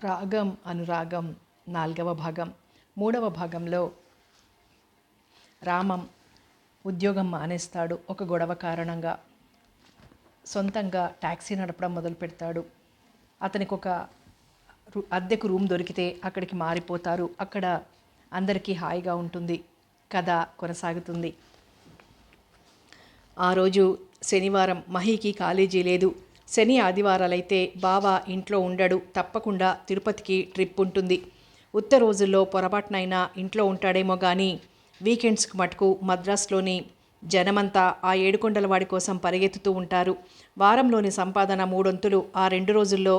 రాగం అనురాగం 4వ భాగం. 3వ భాగంలో రామం ఉద్యోగం మానేస్తాడు. ఒక గొడవ కారణంగా సొంతంగా ట్యాక్సీ నడపడం మొదలు పెడతాడు. అతనికి ఒక అద్దెకు రూమ్ దొరికితే అక్కడికి మారిపోతారు. అక్కడ అందరికీ హాయిగా ఉంటుంది. కథ కొనసాగుతుంది. ఆ రోజు శనివారం. మహీకి కాలేజీ లేదు. శని ఆదివారాలైతే బావ ఇంట్లో ఉండడు. తప్పకుండా తిరుపతికి ట్రిప్ ఉంటుంది. ఉత్త రోజుల్లో పొరపాటునైనా ఇంట్లో ఉంటాడేమో కానీ వీకెండ్స్కి మటుకు మద్రాసులోని జనమంతా ఆ ఏడుకొండల వాడి కోసం పరిగెత్తుతూ ఉంటారు. వారంలోని సంపాదన 3 ఆ 2 రోజుల్లో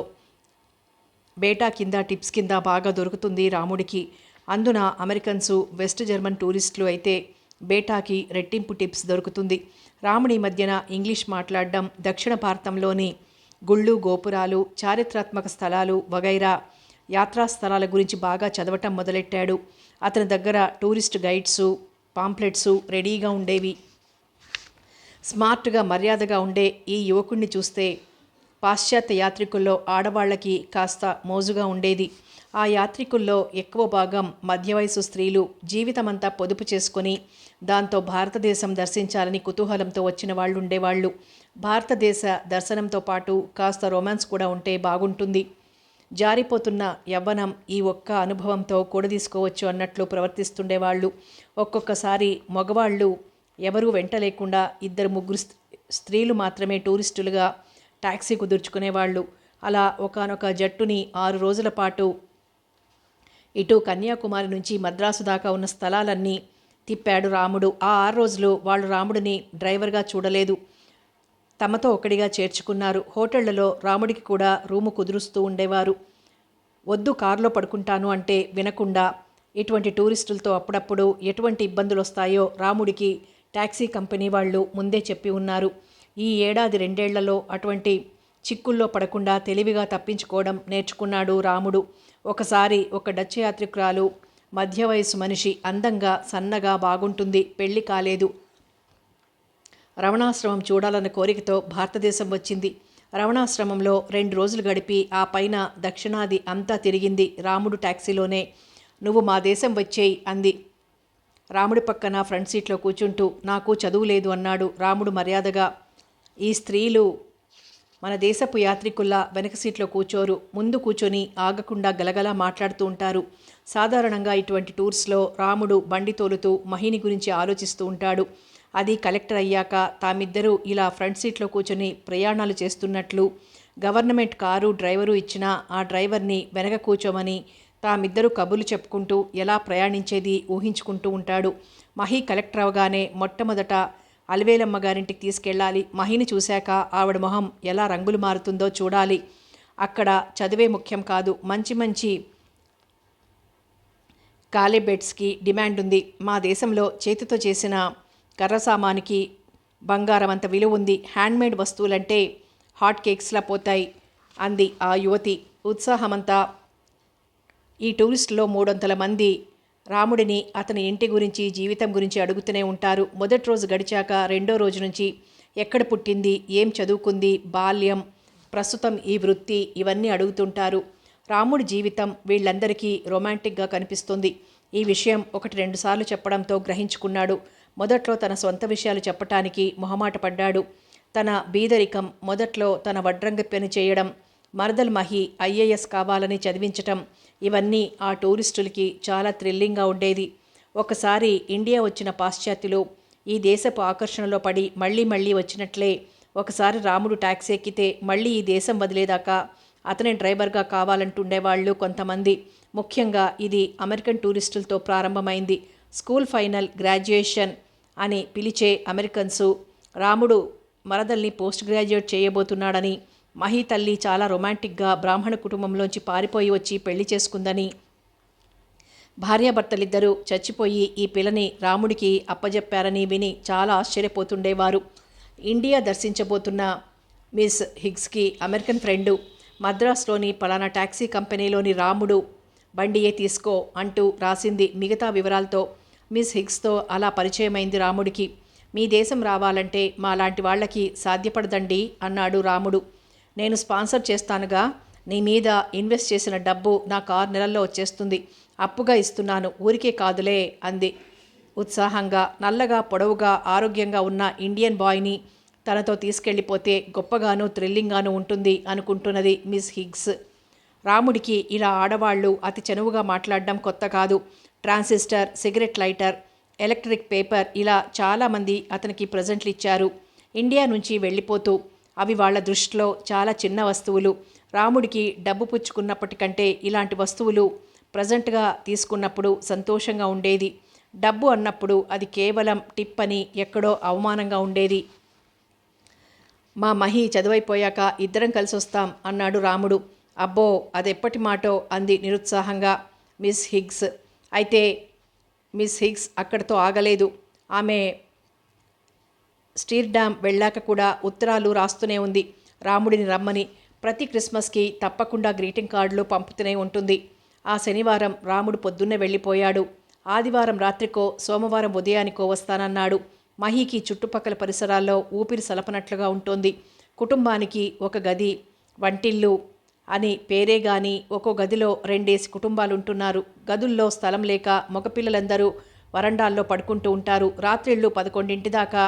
బేటా కింద టిప్స్ కింద బాగా దొరుకుతుంది రాముడికి. అందున అమెరికన్సు, వెస్ట్ జర్మన్ టూరిస్టులు అయితే బేటాకి రెట్టింపు టిప్స్ దొరుకుతుంది. రాముడి మధ్యన ఇంగ్లీష్ మాట్లాడడం, దక్షిణ భారతంలోని గుళ్ళు, గోపురాలు, చారిత్రాత్మక స్థలాలు వగైరా యాత్రా స్థలాల గురించి బాగా చదవటం మొదలెట్టాడు. అతని దగ్గర టూరిస్ట్ గైడ్సు, పాంప్లెట్సు రెడీగా ఉండేవి. స్మార్ట్గా, మర్యాదగా ఉండే ఈ యువకుణ్ణి చూస్తే పాశ్చాత్య యాత్రికుల్లో ఆడవాళ్లకి కాస్త మోజుగా ఉండేది. ఆ యాత్రికుల్లో ఎక్కువ భాగం మధ్య వయసు స్త్రీలు. జీవితమంతా పొదుపు చేసుకొని దాంతో భారతదేశం దర్శించాలని కుతూహలంతో వచ్చిన వాళ్ళు ఉండేవాళ్ళు. భారతదేశ దర్శనంతో పాటు కాస్త రొమాన్స్ కూడా ఉంటే బాగుంటుంది. జారిపోతున్న యవ్వనం ఈ ఒక్క అనుభవంతో కూడదీసుకోవచ్చు అన్నట్లు ప్రవర్తిస్తుండేవాళ్ళు. ఒక్కొక్కసారి మగవాళ్ళు ఎవరూ వెంట లేకుండా 2-3 స్త్రీలు మాత్రమే టూరిస్టులుగా ట్యాక్సీ కుదుర్చుకునేవాళ్ళు. అలా ఒకానొక జట్టుని 6 రోజుల పాటు ఇటు కన్యాకుమారి నుంచి మద్రాసు దాకా ఉన్న స్థలాలన్నీ తిప్పాడు రాముడు. ఆ 6 రోజులు వాళ్ళు రాముడిని డ్రైవర్గా చూడలేదు. తమతో ఒకడిగా చేర్చుకున్నారు. హోటళ్లలో రాముడికి కూడా రూము కుదురుస్తూ ఉండేవారు. వద్దు, కారులో పడుకుంటాను అంటే వినకుండా ఇటువంటి టూరిస్టులతో అప్పుడప్పుడు ఎటువంటి ఇబ్బందులు వస్తాయో రాముడికి ట్యాక్సీ కంపెనీ వాళ్ళు ముందే చెప్పి ఉన్నారు. ఈ 1-2 ఏళ్లలో అటువంటి చిక్కుల్లో పడకుండా తెలివిగా తప్పించుకోవడం నేర్చుకున్నాడు రాముడు. ఒకసారి ఒక డచ్ యాత్రికురాలు, మధ్య వయసు మనిషి, అందంగా సన్నగా బాగుంటుంది, పెళ్లి కాలేదు. రమణాశ్రమం చూడాలన్న కోరికతో భారతదేశం వచ్చింది. రమణాశ్రమంలో 2 రోజులు గడిపి ఆ పైన దక్షిణాది అంతా తిరిగింది రాముడు ట్యాక్సీలోనే. నువ్వు మా దేశం వచ్చేయి అంది. రాముడి పక్కన ఫ్రంట్ సీట్లో కూర్చుంటూ. నాకు చదువు లేదు అన్నాడు రాముడు మర్యాదగా. ఈ స్త్రీలు మన దేశపు యాత్రికుల్లా వెనక సీట్లో కూర్చోరు. ముందు కూర్చొని ఆగకుండా గలగలా మాట్లాడుతూ ఉంటారు. సాధారణంగా ఇటువంటి టూర్స్లో రాముడు బండి తోలుతూ మహిని గురించి ఆలోచిస్తూ ఉంటాడు. అది కలెక్టర్ అయ్యాక తామిద్దరూ ఇలా ఫ్రంట్ సీట్లో కూర్చొని ప్రయాణాలు చేస్తున్నట్లు గవర్నమెంట్ కారు డ్రైవరు ఇచ్చినా ఆ డ్రైవర్ని వెనక కూర్చోమని తామిద్దరూ కబుర్లు చెప్పుకుంటూ ఎలా ప్రయాణించేది ఊహించుకుంటూ ఉంటాడు. మహి కలెక్టర్ అవగానే మొట్టమొదట అలివేలమ్మ గారింటికి తీసుకెళ్ళాలి. మహిని చూశాక ఆవిడ మొహం ఎలా రంగులు మారుతుందో చూడాలి. అక్కడ చదివే ముఖ్యం కాదు, మంచి మంచి కాలేబెట్స్కి డిమాండ్ ఉంది. మా దేశంలో చేతితో చేసిన కర్ర సామానికి బంగారం అంత విలువ ఉంది. హ్యాండ్మేడ్ వస్తువులంటే హాట్ కేక్స్లా పోతాయి అంది ఆ యువతి. ఉత్సాహమంతా ఈ టూరిస్టులో 300 మంది రాముడిని అతని ఇంటి గురించి, జీవితం గురించి అడుగుతూనే ఉంటారు. మొదటి రోజు గడిచాక 2వ రోజు నుంచి ఎక్కడ పుట్టింది, ఏం చదువుకుంది, బాల్యం, ప్రస్తుతం ఈ వృత్తి, ఇవన్నీ అడుగుతుంటారు. రాముడి జీవితం వీళ్ళందరికీ రొమాంటిక్గా కనిపిస్తుంది. ఈ విషయం 1-2 సార్లు చెప్పడంతో గ్రహించుకున్నాడు. మొదట్లో తన సొంత విషయాలు చెప్పటానికి మొహమాట పడ్డాడు. తన బీదరికం, మొదట్లో తన వడ్రంగి పని చేయడం, మరదల్ మహి IAS కావాలని చదివించటం, ఇవన్నీ ఆ టూరిస్టులకి చాలా థ్రిల్లింగ్గా ఉండేది. ఒకసారి ఇండియా వచ్చిన పాశ్చాత్యులు ఈ దేశపు ఆకర్షణలో పడి మళ్ళీ మళ్ళీ వచ్చినట్లే ఒకసారి రాముడు ట్యాక్సీ ఎక్కితే మళ్ళీ ఈ దేశం వదిలేదాకా అతనే డ్రైవర్గా కావాలంటుండేవాళ్ళు కొంతమంది. ముఖ్యంగా ఇది అమెరికన్ టూరిస్టులతో ప్రారంభమైంది. స్కూల్ ఫైనల్, గ్రాడ్యుయేషన్ అని పిలిచే అమెరికన్సు రాముడు మరదల్ని పోస్ట్ గ్రాడ్యుయేట్ చేయబోతున్నాడని, మహి తల్లి చాలా రొమాంటిక్గా బ్రాహ్మణ కుటుంబంలోంచి పారిపోయి వచ్చి పెళ్లి చేసుకుందని, భార్యాభర్తలిద్దరూ చచ్చిపోయి ఈ పిల్లని రాముడికి అప్పజెప్పారని విని చాలా ఆశ్చర్యపోతుండేవారు. ఇండియా దర్శించబోతున్న మిస్ హిగ్స్కి అమెరికన్ ఫ్రెండు మద్రాసులోని పలానా ట్యాక్సీ కంపెనీలోని రాముడు బండియే తీసుకో అంటూ రాసింది మిగతా వివరాలతో. మిస్ హిగ్స్తో అలా పరిచయమైంది రాముడికి. మీ దేశం రావాలంటే మా లాంటి వాళ్ళకి సాధ్యపడదండి అన్నాడు రాముడు. నేను స్పాన్సర్ చేస్తానుగా, నీ మీద ఇన్వెస్ట్ చేసిన డబ్బు నాకు 6 నెలల్లో వచ్చేస్తుంది. అప్పుగా ఇస్తున్నాను, ఊరికే కాదులే అంది ఉత్సాహంగా. నల్లగా పొడవుగా ఆరోగ్యంగా ఉన్న ఇండియన్ బాయ్ని తనతో తీసుకెళ్ళిపోతే గొప్పగానూ థ్రిల్లింగ్గానూ ఉంటుంది అనుకుంటున్నది మిస్ హిగ్స్. రాముడికి ఇలా ఆడవాళ్లు అతి చనువుగా మాట్లాడడం కొత్త కాదు. Transistor, cigarette lighter, electric paper ఇలా చాలామంది అతనికి ప్రజెంట్లు ఇచ్చారు ఇండియా నుంచి వెళ్ళిపోతూ. అవి వాళ్ళ దృష్టిలో చాలా చిన్న వస్తువులు. రాముడికి డబ్బు పుచ్చుకున్నప్పటికంటే ఇలాంటి వస్తువులు ప్రజెంట్గా తీసుకున్నప్పుడు సంతోషంగా ఉండేది. డబ్బు అన్నప్పుడు అది కేవలం టిప్ అని ఎక్కడో అవమానంగా ఉండేది. మా మహి చదువైపోయాక ఇద్దరం కలిసి వస్తాం అన్నాడు రాముడు. అబ్బో, అదెప్పటి మాటో అంది నిరుత్సాహంగా మిస్ హిగ్స్. అయితే మిస్ హిగ్స్ అక్కడితో ఆగలేదు. ఆమె స్టీర్డామ్ వెళ్ళాక కూడా ఉత్తరాలు రాస్తూనే ఉంది రాముడిని రమ్మని. ప్రతి క్రిస్మస్కి తప్పకుండా గ్రీటింగ్ కార్డులు పంపుతూనే ఉంటుంది. ఆ శనివారం రాముడు పొద్దున్నే వెళ్ళిపోయాడు. ఆదివారం రాత్రికో సోమవారం ఉదయానికో వస్తానన్నాడు. మహీకి చుట్టుపక్కల పరిసరాల్లో ఊపిరి సలపనట్లుగా ఉంటుంది. కుటుంబానికి ఒక గది, వంటిల్లు అని పేరే గాని ఒక్కో గదిలో 2 కుటుంబాలుంటున్నారు. గదుల్లో స్థలం లేక మగపిల్లలందరూ వరండాల్లో పడుకుంటూ ఉంటారు. రాత్రిళ్ళు 11 దాకా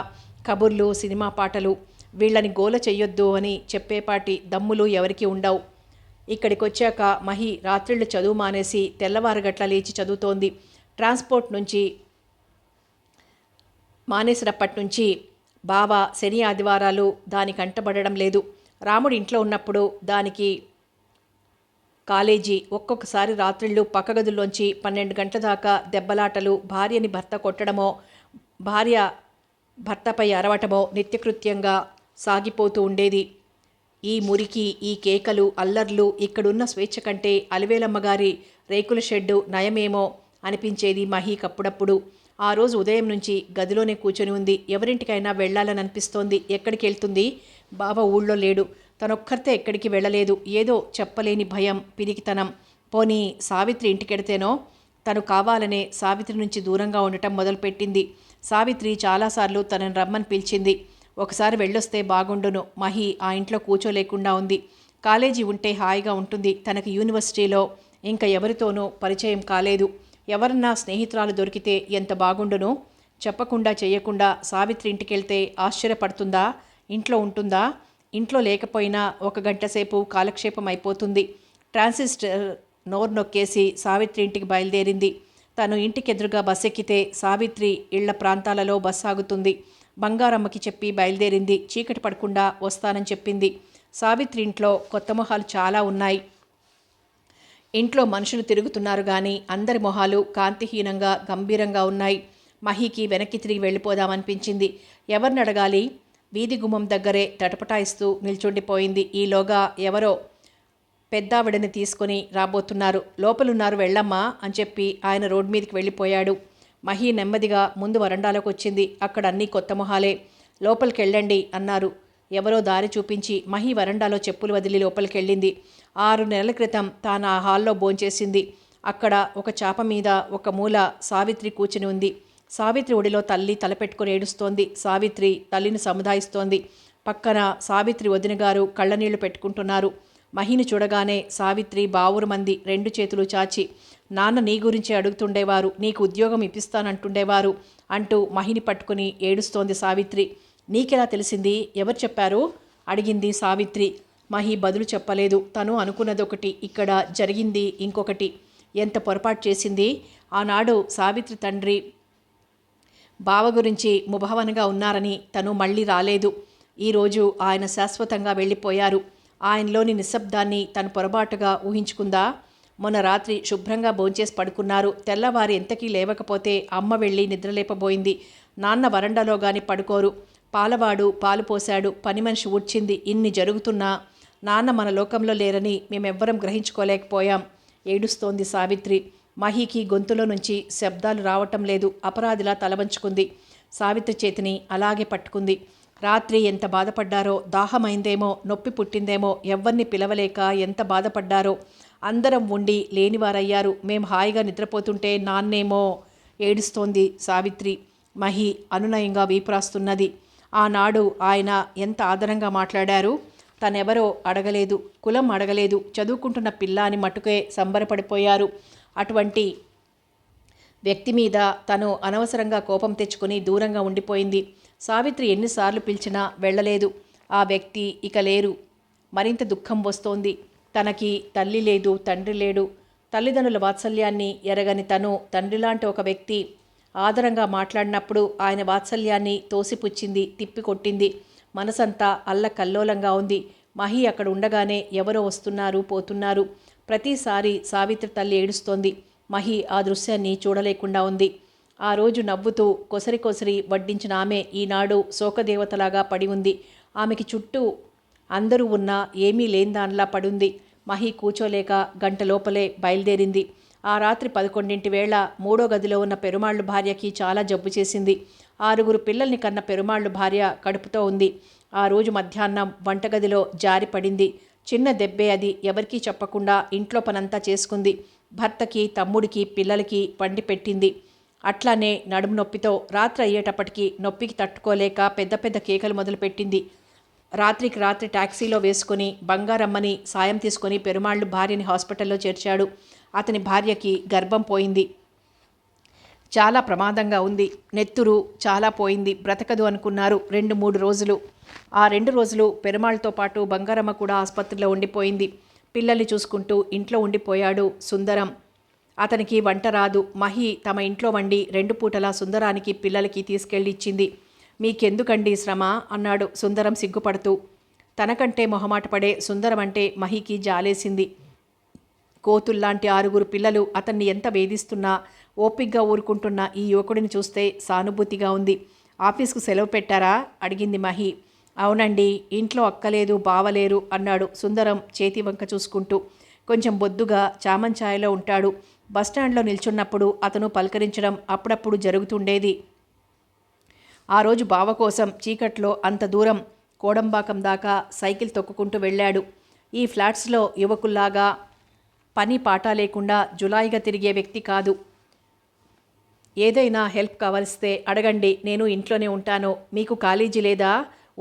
కబుర్లు, సినిమా పాటలు. వీళ్ళని గోల చెయ్యొద్దు అని చెప్పేపాటి దమ్ములు ఎవరికీ ఉండవు. ఇక్కడికొచ్చాక మహి రాత్రిళ్ళు చదువు మానేసి తెల్లవారుగట్ల లేచి చదువుతోంది. ట్రాన్స్పోర్ట్ నుంచి మానేసినప్పటి నుంచి బావ శని ఆదివారాలు దానికి అంటబడడం లేదు. రాముడు ఇంట్లో ఉన్నప్పుడు దానికి కాలేజీ. ఒక్కొక్కసారి రాత్రిళ్ళు పక్క గదుల్లోంచి 12 గంటల దాకా దెబ్బలాటలు, భార్యని భర్త కొట్టడమో, భార్య భర్తపై అరవటమో నిత్యకృత్యంగా సాగిపోతూ ఉండేది. ఈ మురికి, ఈ కేకలు, అల్లర్లు, ఇక్కడున్న స్వేచ్ఛ కంటే అలివేలమ్మగారి రేకుల షెడ్డు నయమేమో అనిపించేది మహీకప్పుడప్పుడు. ఆ రోజు ఉదయం నుంచి గదిలోనే కూర్చొని ఉంది. ఎవరింటికైనా వెళ్ళాలని అనిపిస్తోంది. ఎక్కడికి వెళ్తుంది? బావ ఊళ్ళో లేడు. తనొక్కరితే ఎక్కడికి వెళ్ళలేదు. ఏదో చెప్పలేని భయం, పిరికితనం. పోనీ సావిత్రి ఇంటికెడితేనో? తను కావాలనే సావిత్రి నుంచి దూరంగా ఉండటం మొదలుపెట్టింది. సావిత్రి చాలాసార్లు తనని రమ్మని పిలిచింది. ఒకసారి వెళ్ళొస్తే బాగుండును. మహి ఆ ఇంట్లో కూర్చోలేకుండా ఉంది. కాలేజీ ఉంటే హాయిగా ఉంటుంది. తనకి యూనివర్సిటీలో ఇంకా ఎవరితోనూ పరిచయం కాలేదు. ఎవరన్నా స్నేహితురాలు దొరికితే ఎంత బాగుండును. చెప్పకుండా చేయకుండా సావిత్రి ఇంటికెళ్తే ఆశ్చర్యపడుతుందా? ఇంట్లో ఉంటుందా? ఇంట్లో లేకపోయినా 1 గంట సేపు కాలక్షేపం అయిపోతుంది. ట్రాన్సిస్టర్ నోరు నొక్కేసి సావిత్రి ఇంటికి బయలుదేరింది. తను ఇంటికెదురుగా బస్ ఎక్కితే సావిత్రి ఇళ్ల ప్రాంతాలలో బస్ ఆగుతుంది. బంగారమ్మకి చెప్పి బయలుదేరింది. చీకటి పడకుండా వస్తానని చెప్పింది. సావిత్రి ఇంట్లో కొత్త మొహాలు చాలా ఉన్నాయి. ఇంట్లో మనుషులు తిరుగుతున్నారు కానీ అందరి మొహాలు కాంతిహీనంగా గంభీరంగా ఉన్నాయి. మహీకి వెనక్కి తిరిగి వెళ్ళిపోదామనిపించింది. ఎవరిని అడగాలి? వీధి గుమ్మం దగ్గరే తటపటాయిస్తూ నిల్చుండిపోయింది. ఈలోగా ఎవరో పెద్దావిడని తీసుకొని రాబోతున్నారు. లోపలున్నారు, వెళ్ళమ్మా అని చెప్పి ఆయన రోడ్ మీదకి వెళ్ళిపోయాడు. మహి నెమ్మదిగా ముందు వరండాలోకి వచ్చింది. అక్కడ అన్నీ కొత్త మొహాలే. లోపలికెళ్ళండి అన్నారు ఎవరో దారి చూపించి. మహి వరండాలో చెప్పులు వదిలి లోపలికెళ్ళింది. 6 నెలల క్రితం తాను ఆ హాల్లో భోంచేసింది. అక్కడ ఒక చాప మీద ఒక మూల సావిత్రి కూర్చుని ఉంది. సావిత్రి ఒడిలో తల్లి తలపెట్టుకుని ఏడుస్తోంది. సావిత్రి తల్లిని సముదాయిస్తోంది. పక్కన సావిత్రి వదినగారు కళ్ళనీళ్లు పెట్టుకుంటున్నారు. మహిని చూడగానే సావిత్రి బావురుమంది 2 చేతులు చాచి. నాన్న నీ గురించే అడుగుతుండేవారు, నీకు ఉద్యోగం ఇప్పిస్తానంటుండేవారు అంటూ మహిని పట్టుకుని ఏడుస్తోంది సావిత్రి. నీకెలా తెలిసింది? ఎవరు చెప్పారు? అడిగింది సావిత్రి. మహి బదులు చెప్పలేదు. తను అనుకున్నదొకటి, ఇక్కడ జరిగింది ఇంకొకటి. ఎంత పొరపాటు చేసింది. ఆనాడు సావిత్రి తండ్రి బావ గురించి ముభావనగా ఉన్నారని తను మళ్ళీ రాలేదు. ఈరోజు ఆయన శాశ్వతంగా వెళ్ళిపోయారు. ఆయనలోని నిశ్శబ్దాన్ని తను పొరపాటుగా ఊహించుకుందా? మొన్న రాత్రి శుభ్రంగా భోంచేసి పడుకున్నారు. తెల్లవారి ఎంతకీ లేవకపోతే అమ్మ వెళ్ళి నిద్రలేపబోయింది. నాన్న వరండాలో గాని పడుకోరు. పాలవాడు పాలు పోశాడు, పని మనిషి ఊడ్చింది. ఇన్ని జరుగుతున్నా నాన్న మన లోకంలో లేరని మేమెవ్వరం గ్రహించుకోలేకపోయాం. ఏడుస్తోంది సావిత్రి. మహికి గొంతులో నుంచి శబ్దాలు రావటం లేదు. అపరాధిలా తలవంచుకుంది. సావిత్రి చేతిని అలాగే పట్టుకుంది. రాత్రి ఎంత బాధపడ్డారో, దాహమైందేమో, నొప్పి పుట్టిందేమో, ఎవ్వరిని పిలవలేక ఎంత బాధపడ్డారో. అందరం ఉండి లేనివారయ్యారు. మేం హాయిగా నిద్రపోతుంటే నాన్నేమో. ఏడుస్తోంది సావిత్రి. మహి అనునయంగా వీపురాస్తున్నది. ఆనాడు ఆయన ఎంత ఆదరంగా మాట్లాడారు. తనెవరో అడగలేదు, కులం అడగలేదు, చదువుకుంటున్న పిల్ల అని మటుకే సంబరపడిపోయారు. అటువంటి వ్యక్తి మీద తను అనవసరంగా కోపం తెచ్చుకొని దూరంగా ఉండిపోయింది. సావిత్రి ఎన్నిసార్లు పిలిచినా వెళ్ళలేదు. ఆ వ్యక్తి ఇక లేరు. మరింత దుఃఖం వస్తోంది. తనకి తల్లి లేదు, తండ్రి లేడు. తల్లిదండ్రుల వాత్సల్యాన్ని ఎరగని తను తండ్రిలాంటి ఒక వ్యక్తి ఆదరంగా మాట్లాడినప్పుడు ఆయన వాత్సల్యాన్ని తోసిపుచ్చింది, తిప్పికొట్టింది. మనసంతా అల్లకల్లోలంగా ఉంది. మహి అక్కడ ఉండగానే ఎవరో వస్తున్నారు, పోతున్నారు. ప్రతిసారి సావిత్రి తల్లి ఏడుస్తోంది. మహి ఆ దృశ్యాన్ని చూడలేకుండా ఉంది. ఆ రోజు నవ్వుతూ కొసరి కొసరి వడ్డించిన ఆమె ఈనాడు శోకదేవతలాగా పడి ఉంది. ఆమెకి చుట్టూ అందరూ ఉన్నా ఏమీ లేనిదానిలా పడుంది. మహి కూచోలేక గంట లోపలే బయలుదేరింది. ఆ రాత్రి 11 వేళ 3వ గదిలో ఉన్న పెరుమాళ్ళు భార్యకి చాలా జబ్బు చేసింది. 6 పిల్లల్ని కన్న పెరుమాళ్ళు భార్య కడుపుతో ఉంది. ఆ రోజు మధ్యాహ్నం వంటగదిలో జారి పడింది. చిన్న దెబ్బే అది. ఎవరికీ చెప్పకుండా ఇంట్లో పనంతా చేసుకుంది. భర్తకి, తమ్ముడికి, పిల్లలకి వండి పెట్టింది. అట్లానే నడుము నొప్పితో రాత్రి అయ్యేటప్పటికి నొప్పికి తట్టుకోలేక పెద్ద పెద్ద కేకలు మొదలుపెట్టింది. రాత్రికి రాత్రి టాక్సీలో వేసుకుని బంగారమ్మని సాయం తీసుకొని పెరుమాళ్ళు భార్యని హాస్పిటల్లో చేర్చాడు. అతని భార్యకి గర్భం పోయింది. చాలా ప్రమాదంగా ఉంది. నెత్తురు చాలా పోయింది. బ్రతకదు అనుకున్నారు 2-3 రోజులు. ఆ 2 రోజులు పెరుమాళ్ళతో పాటు బంగారమ్మ కూడా ఆసుపత్రిలో ఉండిపోయింది. పిల్లల్ని చూసుకుంటూ ఇంట్లో ఉండిపోయాడు సుందరం. అతనికి వంట రాదు. మహి తమ ఇంట్లో వండి 2 పూటలా సుందరానికి, పిల్లలకి తీసుకెళ్ళి ఇచ్చింది. మీకెందుకండి శ్రమ అన్నాడు సుందరం సిగ్గుపడుతూ. తనకంటే మొహమాట పడే సుందరం అంటే మహికి జాలేసింది. కోతుల్లాంటి 6 పిల్లలు అతన్ని ఎంత వేధిస్తున్నా ఓపిగ్గా ఊరుకుంటున్న ఈ యువకుడిని చూస్తే సానుభూతిగా ఉంది. ఆఫీస్కు సెలవు పెట్టారా అడిగింది మహి. అవునండి, ఇంట్లో అక్కలేదు, బావలేరు అన్నాడు సుందరం చేతి వంక చూసుకుంటూ. కొంచెం బొద్దుగా చామంచాయలో ఉంటాడు. బస్టాండ్లో నిల్చున్నప్పుడు అతను పలకరించడం అప్పుడప్పుడు జరుగుతుండేది. ఆ రోజు బావ కోసం చీకట్లో అంత దూరం కోడంబాకం దాకా సైకిల్ తొక్కుకుంటూ వెళ్ళాడు. ఈ ఫ్లాట్స్లో యువకుల్లాగా పని పాట లేకుండా జులాయిగా తిరిగే వ్యక్తి కాదు. ఏదైనా హెల్ప్ కావలిస్తే అడగండి, నేను ఇంట్లోనే ఉంటాను. మీకు కాలేజీ లేదా?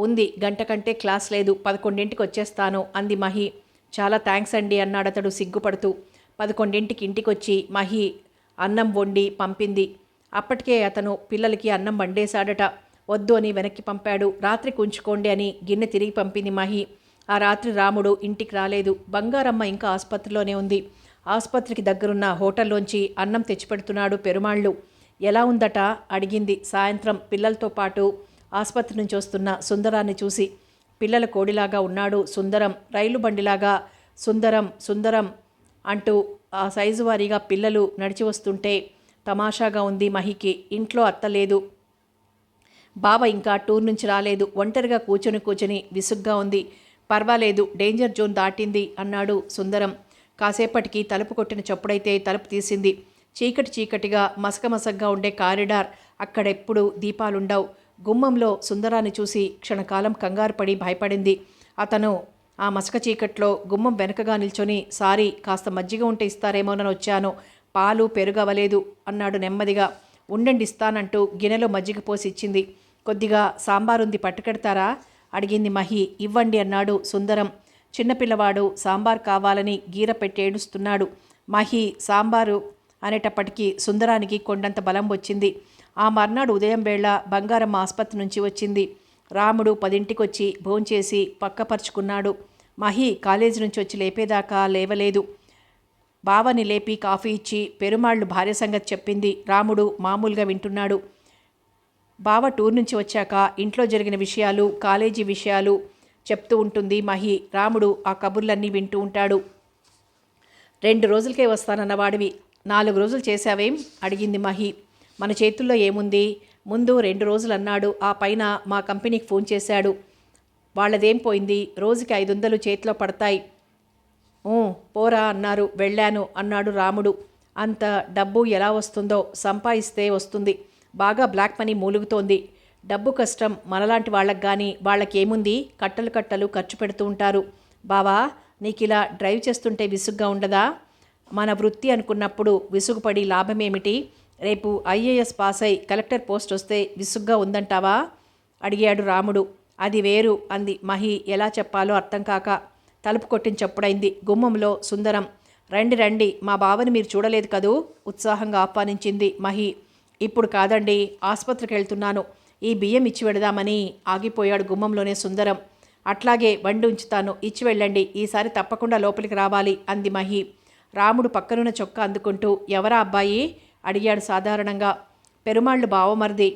ఉంది, గంట కంటే క్లాస్ లేదు, 11ంటికి వచ్చేస్తాను అంది మహి. చాలా థ్యాంక్స్ అండి అన్నాడతడు సిగ్గుపడుతూ. 11ంటికి ఇంటికొచ్చి మహి అన్నం వండి పంపింది. అప్పటికే అతను పిల్లలకి అన్నం వండేశాడట. వద్దు అని వెనక్కి పంపాడు. రాత్రి ఉంచుకోండి అని గిన్నె తిరిగి పంపింది మహి. ఆ రాత్రి రాముడు ఇంటికి రాలేదు. బంగారమ్మ ఇంకా ఆసుపత్రిలోనే ఉంది. ఆసుపత్రికి దగ్గరున్న హోటల్లోంచి అన్నం తెచ్చిపెడుతున్నాడు పెరుమాళ్ళు. ఎలా ఉందట అడిగింది సాయంత్రం పిల్లలతో పాటు ఆసుపత్రి నుంచి వస్తున్న సుందరాన్ని చూసి. పిల్లల కోడిలాగా ఉన్నాడు సుందరం, రైలు బండిలాగా సుందరం సుందరం అంటూ ఆ సైజు వారీగా పిల్లలు నడిచి వస్తుంటే తమాషాగా ఉంది మహికి. ఇంట్లో అత్త లేదు, బావ ఇంకా టూర్ నుంచి రాలేదు. ఒంటరిగా కూర్చొని విసుగ్గా ఉంది. పర్వాలేదు, డేంజర్ జోన్ దాటింది అన్నాడు సుందరం. కాసేపటికి తలుపు కొట్టిన చప్పుడైతే తలుపు తీసింది. చీకటిగా మసకమసగ్గా ఉండే కారిడార్. అక్కడెప్పుడు దీపాలుండవు. గుమ్మంలో సుందరాన్ని చూసి క్షణకాలం కంగారు పడి భయపడింది. అతను ఆ మసక చీకట్లో గుమ్మం వెనకగా నిల్చొని, సారీ, కాస్త మజ్జిగ ఉంటే ఇస్తారేమోనని వచ్చాను, పాలు పెరుగవలేదు అన్నాడు నెమ్మదిగా. ఉండండి ఇస్తానంటూ గిన్నెలో మజ్జిగ పోసి ఇచ్చింది. కొద్దిగా సాంబారుంది, పట్టుకెడతారా అడిగింది మహి. ఇవ్వండి అన్నాడు సుందరం. చిన్నపిల్లవాడు సాంబార్ కావాలని గీర పెట్టి ఏడుస్తున్నాడు. మహి సాంబారు అనేటప్పటికీ సుందరానికి కొండంత బలం వచ్చింది. ఆ మర్నాడు ఉదయం వేళ బంగారమ్మ ఆసుపత్రి నుంచి వచ్చింది. రాముడు 10ంటికి వచ్చి భోంచేసి పక్కపరుచుకున్నాడు. మహి కాలేజీ నుంచి వచ్చి లేపేదాకా లేవలేదు. బావని లేపి కాఫీ ఇచ్చి పెరుమాళ్ళు భార్య సంగతి చెప్పింది. రాముడు మామూలుగా వింటున్నాడు. బావ టూర్ నుంచి వచ్చాక ఇంట్లో జరిగిన విషయాలు, కాలేజీ విషయాలు చెప్తూ ఉంటుంది మహి. రాముడు ఆ కబుర్లన్నీ వింటూ ఉంటాడు. 2 రోజులకే వస్తానన్నవాడివి 4 రోజులు చేశావేం అడిగింది మహి. మన చేతుల్లో ఏముంది, ముందు 2 రోజులు అన్నాడు. ఆ పైన మా కంపెనీకి ఫోన్ చేశాడు. వాళ్ళదేం పోయింది, రోజుకి 500 చేతిలో పడతాయి. పోరా అన్నారు. వెళ్ళాను అన్నాడు రాముడు. అంత డబ్బు ఎలా వస్తుందో, సంపాదిస్తే వస్తుంది. బాగా బ్లాక్ మనీ మూలుగుతోంది. డబ్బు కష్టం మనలాంటి వాళ్ళకి, కానీ వాళ్ళకేముంది, కట్టలు కట్టలు ఖర్చు పెడుతూ ఉంటారు. బావా, నీకు ఇలా డ్రైవ్ చేస్తుంటే విసుగ్గా ఉండదా? మన వృత్తి అనుకున్నప్పుడు విసుగుపడి లాభమేమిటి? రేపు ఐఏఎస్ పాస్ అయి కలెక్టర్ పోస్ట్ వస్తే విసుగ్గా ఉందంటావా అడిగాడు రాముడు. అది వేరు అంది మహి ఎలా చెప్పాలో అర్థం కాక. తలుపు కొట్టిన చప్పుడైంది. గుమ్మంలో సుందరం. రండి రండి, మా బావని మీరు చూడలేదు కదూ ఉత్సాహంగా ఆహ్వానించింది మహి. ఇప్పుడు కాదండి, ఆసుపత్రికి వెళ్తున్నాను, ఈ బియ్యం ఇచ్చి వెడదామని ఆగిపోయాడు గుమ్మంలోనే సుందరం. అట్లాగే బండి ఉంచుతాను, ఇచ్చి వెళ్ళండి, ఈసారి తప్పకుండా లోపలికి రావాలి అంది మహి. రాముడు పక్కనున్న చొక్కా అందుకుంటూ ఎవరా అబ్బాయి అడిగాడు సాధారణంగా. పెరుమాళ్ళు బావమరిది,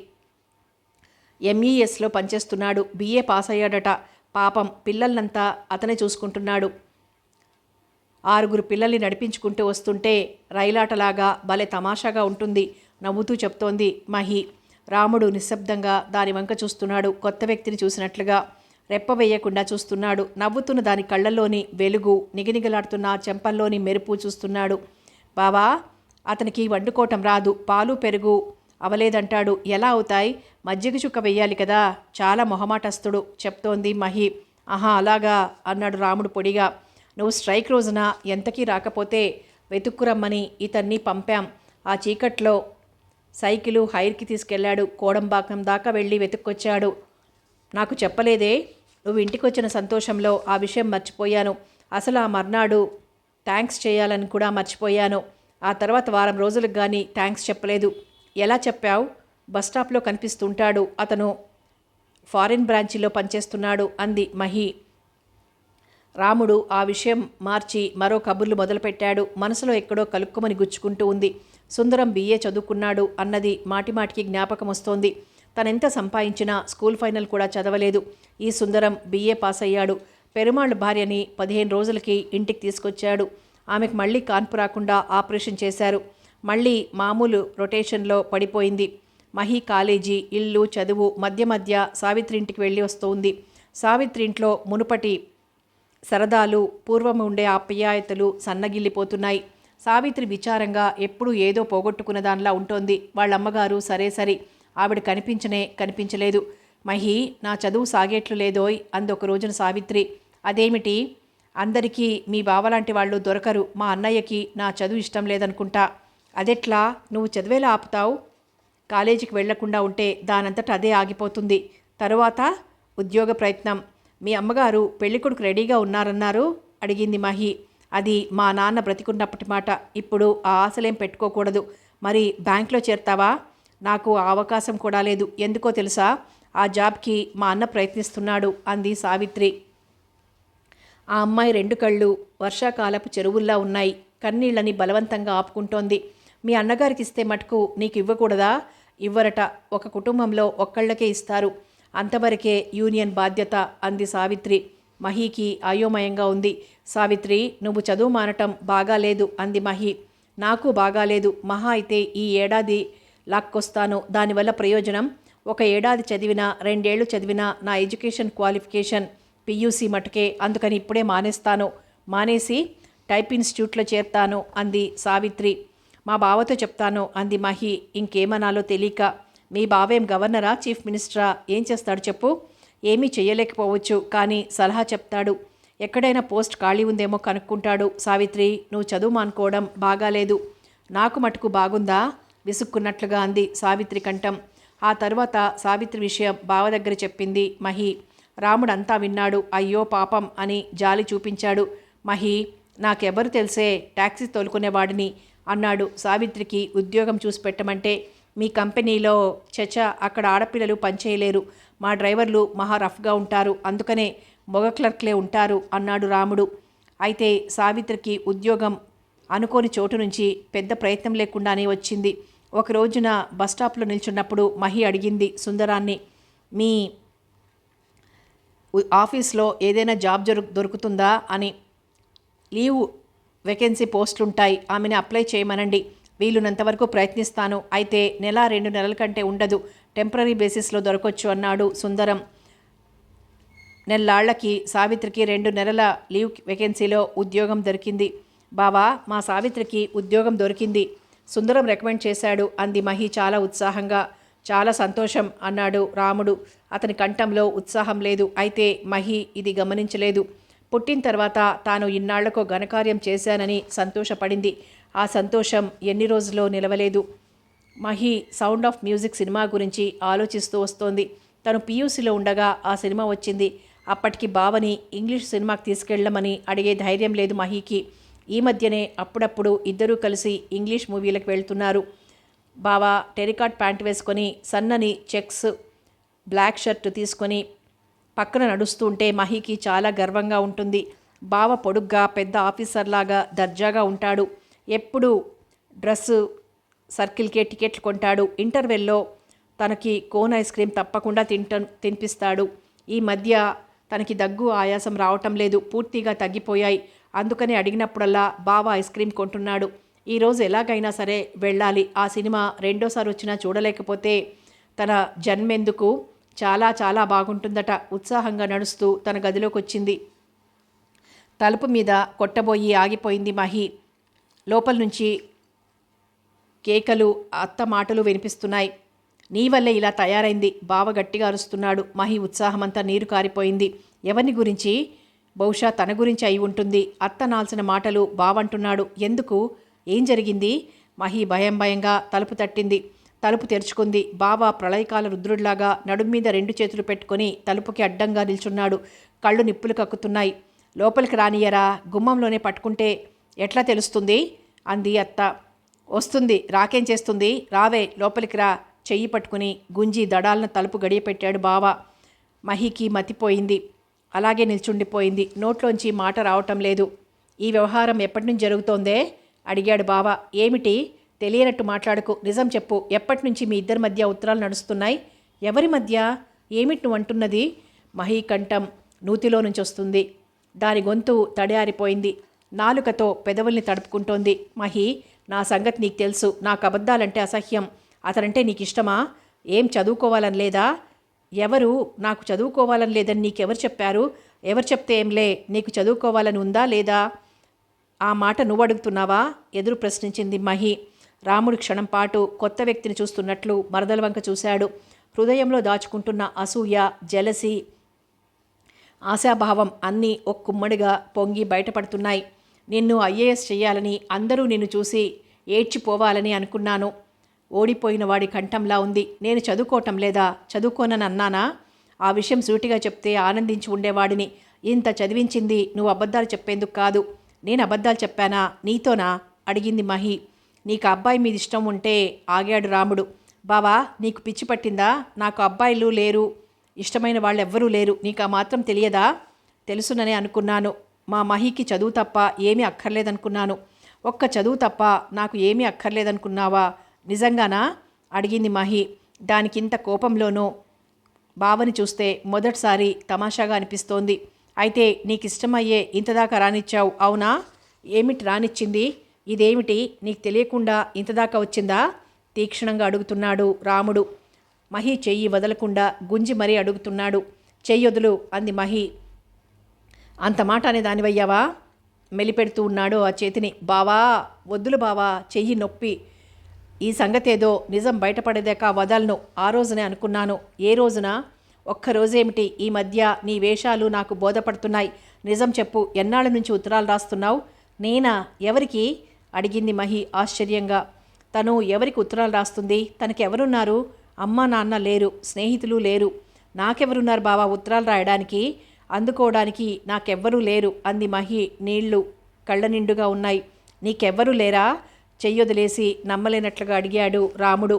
ఎంఈఎస్లో పనిచేస్తున్నాడు, బిఏ పాస్ అయ్యాడట. పాపం పిల్లల్నంతా అతనే చూసుకుంటున్నాడు. 6 పిల్లల్ని నడిపించుకుంటూ వస్తుంటే రైలాటలాగా భలే తమాషాగా ఉంటుంది నవ్వుతూ చెప్తోంది మహి. రాముడు నిశ్శబ్దంగా దాని వంక చూస్తున్నాడు. కొత్త వ్యక్తిని చూసినట్లుగా రెప్ప వేయకుండా చూస్తున్నాడు. నవ్వుతున్న దాని కళ్ళల్లోని వెలుగు, నిగనిగలాడుతున్న చెంపల్లోని మెరుపు చూస్తున్నాడు. బావా, అతనికి వండుకోవటం రాదు, పాలు పెరుగు అవలేదంటాడు. ఎలా అవుతాయి, మజ్జిగ చుక్క వెయ్యాలి కదా, చాలా మొహమాటస్తుడు చెప్తోంది మహి. ఆహా అలాగా అన్నాడు రాముడు పొడిగా. నువ్వు స్ట్రైక్ రోజున ఎంతకీ రాకపోతే వెతుక్కురమ్మని ఇతన్ని పంపాం. ఆ చీకట్లో సైకిలు హైర్కి తీసుకెళ్లాడు. కోడంబాకం దాకా వెళ్ళి వెతుక్కొచ్చాడు. నాకు చెప్పలేదే. నువ్వు ఇంటికొచ్చిన సంతోషంలో ఆ విషయం మర్చిపోయాను. అసలు ఆ మర్నాడు థ్యాంక్స్ చేయాలని కూడా మర్చిపోయాను. ఆ తర్వాత వారం రోజులకు కానీ థ్యాంక్స్ చెప్పలేదు. ఎలా చెప్పావు? బస్టాప్లో కనిపిస్తుంటాడు, అతను ఫారిన్ బ్రాంచీలో పనిచేస్తున్నాడు అంది మహి. రాముడు ఆ విషయం మార్చి మరో కబుర్లు మొదలుపెట్టాడు. మనసులో ఎక్కడో కలుక్కుమని గుచ్చుకుంటూ ఉంది. సుందరం బిఏ చదువుకున్నాడు అన్నది మాటిమాటికి జ్ఞాపకం వస్తోంది. తనెంత సంపాదించినా స్కూల్ ఫైనల్ కూడా చదవలేదు. ఈ సుందరం బిఏ పాస్ అయ్యాడు. పెరుమాళ్ళ భార్యని 15 రోజులకి ఇంటికి తీసుకొచ్చాడు. ఆమెకు మళ్ళీ కాన్పు రాకుండా ఆపరేషన్ చేశారు. మళ్ళీ మామూలు రొటేషన్లో పడిపోయింది. మహి కాలేజీ, ఇల్లు, చదువు మధ్య మధ్య సావిత్రి ఇంటికి వెళ్ళి వస్తోంది. సావిత్రి ఇంట్లో మునుపటి సరదాలు, పూర్వం ఉండే ఆప్యాయతలు సన్నగిల్లిపోతున్నాయి. సావిత్రి విచారంగా ఎప్పుడూ ఏదో పోగొట్టుకున్న దానిలా ఉంటోంది. వాళ్ళమ్మగారు సరే సరి, ఆవిడ కనిపించలేదు. మహి, నా చదువు సాగేట్లు లేదోయ్ అందొక రోజున సావిత్రి. అదేమిటి? అందరికీ మీ బావలాంటి వాళ్ళు దొరకరు. మా అన్నయ్యకి నా చదువు ఇష్టం లేదనుకుంటా. అదెట్లా? నువ్వు చదివేలా ఆపుతావు? కాలేజీకి వెళ్లకుండా ఉంటే దానంతట అదే ఆగిపోతుంది. తరువాత ఉద్యోగ ప్రయత్నం. మీ అమ్మగారు పెళ్ళికొడుకు రెడీగా ఉన్నారన్నారు అడిగింది మహి. అది మా నాన్న బ్రతికున్నప్పటి మాట. ఇప్పుడు ఆ ఆశలేం పెట్టుకోకూడదు. మరి బ్యాంక్లో చేరతావా? నాకు ఆ అవకాశం కూడా లేదు. ఎందుకో తెలుసా? ఆ జాబ్కి మా అన్న ప్రయత్నిస్తున్నాడు అంది సావిత్రి. ఆ అమ్మాయి 2 కళ్ళు వర్షాకాలపు చెరువుల్లా ఉన్నాయి. కన్నీళ్ళని బలవంతంగా ఆపుకుంటోంది. మీ అన్నగారికి ఇస్తే మటుకు నీకు ఇవ్వకూడదా? ఇవ్వరట. ఒక కుటుంబంలో ఒక్కళ్ళకే ఇస్తారు. అంతవరకే యూనియన్ బాధ్యత అంది సావిత్రి. మహికి అయోమయంగా ఉంది. సావిత్రి, నువ్వు చదువు మానటం బాగాలేదు అంది మహి. నాకు బాగాలేదు. మహా అయితే ఈ ఏడాది లాక్కొస్తాను. దానివల్ల ప్రయోజనం? 1 ఏడాది చదివినా 2 ఏళ్ళు చదివినా నా ఎడ్యుకేషన్ క్వాలిఫికేషన్ పియూసీ మటుకే. అందుకని ఇప్పుడే మానేస్తాను. మానేసి టైప్ ఇన్స్టిట్యూట్లో చేర్తాను అంది సావిత్రి. మా బావతో చెప్తాను అంది మహి ఇంకేమనాలో తెలియక. మీ బావేం గవర్నరా, చీఫ్ మినిస్టరా? ఏం చేస్తాడు చెప్పు? ఏమీ చెయ్యలేకపోవచ్చు, కానీ సలహా చెప్తాడు. ఎక్కడైనా పోస్ట్ ఖాళీ ఉందేమో కనుక్కుంటాడు. సావిత్రి, నువ్వు చదువు మానుకోవడం బాగాలేదు. నాకు మటుకు బాగుందా? విసుక్కున్నట్లుగా అంది సావిత్రి కంఠం. ఆ తర్వాత సావిత్రి విషయం బావ దగ్గర చెప్పింది మహి. రాముడంతా విన్నాడు. అయ్యో పాపం అని జాలి చూపించాడు. మహి, నాకెవరు తెలిసే, టాక్సీ తోలుకునేవాడిని అన్నాడు. సావిత్రికి ఉద్యోగం చూసి పెట్టమంటే మీ కంపెనీలో చచా, అక్కడ ఆడపిల్లలు పనిచేయలేరు. మా డ్రైవర్లు మహా రఫ్గా ఉంటారు. అందుకనే మొగ క్లర్క్లే ఉంటారు అన్నాడు రాముడు. అయితే సావిత్రికి ఉద్యోగం అనుకోని చోటు నుంచి పెద్ద ప్రయత్నం లేకుండానే వచ్చింది. ఒక రోజున బస్టాప్లో నిల్చున్నప్పుడు మహి అడిగింది సుందరాన్ని, మీ ఆఫీస్లో ఏదైనా జాబ్ దొరుకుతుందా అని. లీవ్ వేకెన్సీ పోస్టులుంటాయి, ఆమెను అప్లై చేయమనండి. వీలున్నంతవరకు ప్రయత్నిస్తాను. అయితే 1-2 నెలల కంటే ఉండదు. టెంపరీ బేసిస్లో దొరకొచ్చు అన్నాడు సుందరం. నెల్లాళ్లకి సావిత్రికి 2 నెలల లీవ్ వేకెన్సీలో ఉద్యోగం దొరికింది. బావా, మా సావిత్రికి ఉద్యోగం దొరికింది. సుందరం రికమెండ్ చేశాడు అంది మహి చాలా ఉత్సాహంగా. చాలా సంతోషం అన్నాడు రాముడు. అతని కంఠంలో ఉత్సాహం లేదు. అయితే మహి ఇది గమనించలేదు. పుట్టిన తర్వాత తాను ఇన్నాళ్లకు ఘనకార్యం చేశానని సంతోషపడింది. ఆ సంతోషం ఎన్ని రోజుల్లో నిలవలేదు. Mahi Sound of Music cinema గురించి ఆలోచిస్తూ వస్తోంది. తను పీయూసీలో ఉండగా ఆ సినిమా వచ్చింది. అప్పటికి బావని ఇంగ్లీష్ సినిమాకి తీసుకెళ్ళమని అడిగే ధైర్యం లేదు మహీకి. ఈ మధ్యనే అప్పుడప్పుడు ఇద్దరూ కలిసి ఇంగ్లీష్ మూవీలకు వెళ్తున్నారు. బావ టెరికాట్ ప్యాంట్ వేసుకొని సన్నని చెక్స్ బ్లాక్ షర్ట్ తీసుకొని పక్కన నడుస్తూ ఉంటే మహీకి చాలా గర్వంగా ఉంటుంది. బావ పొడుగ్గా పెద్ద ఆఫీసర్లాగా దర్జాగా ఉంటాడు. ఎప్పుడు డ్రెస్సు సర్కిల్కే టికెట్లు కొంటాడు. ఇంటర్వెల్లో తనకి కోన్ ఐస్ క్రీమ్ తప్పకుండా తినిపిస్తాడు. ఈ మధ్య తనకి దగ్గు ఆయాసం రావటం లేదు, పూర్తిగా తగ్గిపోయాయి. అందుకని అడిగినప్పుడల్లా బావ ఐస్ క్రీమ్ కొంటున్నాడు. ఈరోజు ఎలాగైనా సరే వెళ్ళాలి. ఆ సినిమా రెండోసారి వచ్చినా చూడలేకపోతే తన జన్మెందుకు, చాలా చాలా బాగుంటుందట. ఉత్సాహంగా నడుస్తూ తన గదిలోకి వచ్చింది. తలుపు మీద కొట్టబోయి ఆగిపోయింది మహి. లోపల నుంచి కేకలు, అత్త మాటలు వినిపిస్తున్నాయి. నీ వల్లే ఇలా తయారైంది, బావ గట్టిగా అరుస్తున్నాడు. మహి ఉత్సాహమంతా నీరు కారిపోయింది. ఎవరిని గురించి? బహుశా తన గురించి అయి ఉంటుంది. అత్త నాల్సిన మాటలు బావంటున్నాడు. ఎందుకు? ఏం జరిగింది? మహి భయంగా తలుపు తట్టింది. తలుపు తెరుచుకుంది. బావ ప్రళయకాల రుద్రుడిలాగా నడుం మీద 2 చేతులు పెట్టుకొని తలుపుకి అడ్డంగా నిల్చున్నాడు. కళ్ళు నిప్పులు కక్కుతున్నాయి. లోపలికి రానియరా? గుమ్మంలోనే పట్టుకుంటే ఎట్లా తెలుస్తుంది? అంది అత్త. వస్తుంది, రాకేం చేస్తుంది? రావే, లోపలికి రా. చెయ్యి పట్టుకుని గుంజి దడాలన తలుపు గడియపెట్టాడు బావ. మహికి మతిపోయింది. అలాగే నిల్చుండిపోయింది. నోట్లోంచి మాట రావటం లేదు. ఈ వ్యవహారం ఎప్పటి నుంచి జరుగుతోందే? అడిగాడు బావ. ఏమిటి? తెలియనట్టు మాట్లాడుకు, నిజం చెప్పు. ఎప్పటి నుంచి మీ ఇద్దరి మధ్య ఉత్తరాలు నడుస్తున్నాయి? ఎవరి మధ్య? ఏమిటి నువ్వు అంటున్నది? మహీ కంఠం నూతిలో నుంచి వస్తుంది. దాని గొంతు తడియారిపోయింది. నాలుకతో పెదవుల్ని తడుపుకుంటోంది. మహి, నా సంగతి నీకు తెలుసు. నాకు అబద్ధాలంటే అసహ్యం. అతనంటే నీకు ఇష్టమా? ఏం చదువుకోవాలని లేదా? ఎవరు? నాకు చదువుకోవాలని లేదని నీకెవరు చెప్పారు? ఎవరు చెప్తే ఏంలే, నీకు చదువుకోవాలని ఉందా లేదా? ఆ మాట నువ్వు అడుగుతున్నావా? ఎదురు ప్రశ్నించింది మహి. రాముడు క్షణం పాటు కొత్త వ్యక్తిని చూస్తున్నట్లు మరదల వంక చూశాడు. హృదయంలో దాచుకుంటున్న అసూయ, జలసి, ఆశాభావం అన్నీ ఒక్కుమ్మడిగా పొంగి బయటపడుతున్నాయి. నిన్ను ఐఏఎస్ చెయ్యాలని, అందరూ నిన్ను చూసి ఏడ్చిపోవాలని అనుకున్నాను. ఓడిపోయిన వాడి కంఠంలా ఉంది. నేను చదువుకోవటం లేదా? చదువుకోనని అన్నానా? ఆ విషయం సూటిగా చెప్తే ఆనందించి ఉండేవాడిని. ఇంత చదివించింది నువ్వు అబద్ధాలు చెప్పేందుకు కాదు. నేను అబద్ధాలు చెప్పానా? నీతోనా? అడిగింది మహి. నీకు అబ్బాయి మీద ఇష్టం ఉంటే ఆగాడు రాముడు. బావా, నీకు పిచ్చి పట్టిందా? నాకు అబ్బాయిలు లేరు, ఇష్టమైన వాళ్ళు ఎవ్వరూ లేరు. నీకు ఆ మాత్రం తెలియదా? తెలుసుననే అనుకున్నాను. మా మహికి చదువు తప్ప ఏమీ అక్కర్లేదనుకున్నాను. ఒక్క చదువు తప్ప నాకు ఏమీ అక్కర్లేదనుకున్నావా? నిజంగానా? అడిగింది మహి. దానికింత కోపంలోనూ బావని చూస్తే మొదటిసారి తమాషాగా అనిపిస్తోంది. అయితే నీకు ఇష్టమయ్యే ఇంతదాకా రానిచ్చావు, అవునా? ఏమిటి రానిచ్చింది? ఇదేమిటి? నీకు తెలియకుండా ఇంతదాకా వచ్చిందా? తీక్షణంగా అడుగుతున్నాడు రాముడు. మహి చెయ్యి వదలకుండా గుంజి మరీ అడుగుతున్నాడు. చెయ్యొదులు అంది మహి. అంత మాట అనే దానివయ్యావా? మెలిపెడుతూ ఉన్నాడు ఆ చేతిని. బావా, వద్దులు బావా, చెయ్యి నొప్పి. ఈ సంగతేదో నిజం బయటపడేదాకా వదలను. ఆ రోజునే అనుకున్నాను. ఏ రోజున? ఒక్కరోజేమిటి? ఈ మధ్య నీ వేషాలు నాకు బోధపడుతున్నాయి. నిజం చెప్పు, ఎన్నాళ్ళ నుంచి ఉత్తరాలు రాస్తున్నావు? నేనా? ఎవరికి? అడిగింది మహి ఆశ్చర్యంగా. తను ఎవరికి ఉత్తరాలు రాస్తుంది? తనకెవరున్నారు? అమ్మా నాన్న లేరు, స్నేహితులు లేరు. నాకెవరున్నారు బావా ఉత్తరాలు రాయడానికి? అందుకోవడానికి నాకెవ్వరూ లేరు అంది మహి. నీళ్లు కళ్ళ నిండుగా ఉన్నాయి. నీకెవ్వరూ లేరా? చెయ్యొదిలేసి నమ్మలేనట్లుగా అడిగాడు రాముడు.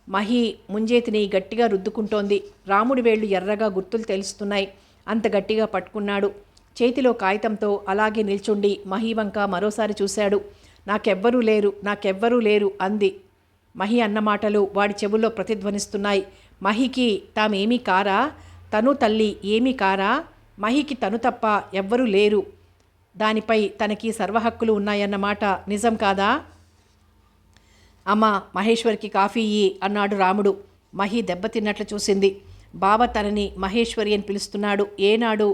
మహి ముంజేతిని గట్టిగా రుద్దుకుంటోంది. రాముడి వేళ్లు ఎర్రగా గుర్తులు తెలుస్తున్నాయి. అంత గట్టిగా పట్టుకున్నాడు. చేతిలో కాగితంతో అలాగే నిల్చుండి మహి వంక మరోసారి చూశాడు. నాకెవ్వరూ లేరు, నాకెవ్వరూ లేరు అంది. మహి అన్న మాటలు వాడి చెవుల్లో ప్రతిధ్వనిస్తున్నాయి. మహికి తామేమీ కారా? తను తల్లి ఏమీ కారా? మహికి తను తప్ప ఎవ్వరూ లేరు. దానిపై తనకి సర్వహక్కులు ఉన్నాయన్నమాట నిజం కాదా? అమ్మా, మహేశ్వరికి కాఫీ ఇయ్యి అన్నాడు రాముడు. మహి దెబ్బతిన్నట్లు చూసింది. బావ తనని మహేశ్వరి అని పిలుస్తున్నాడు. ఏనాడు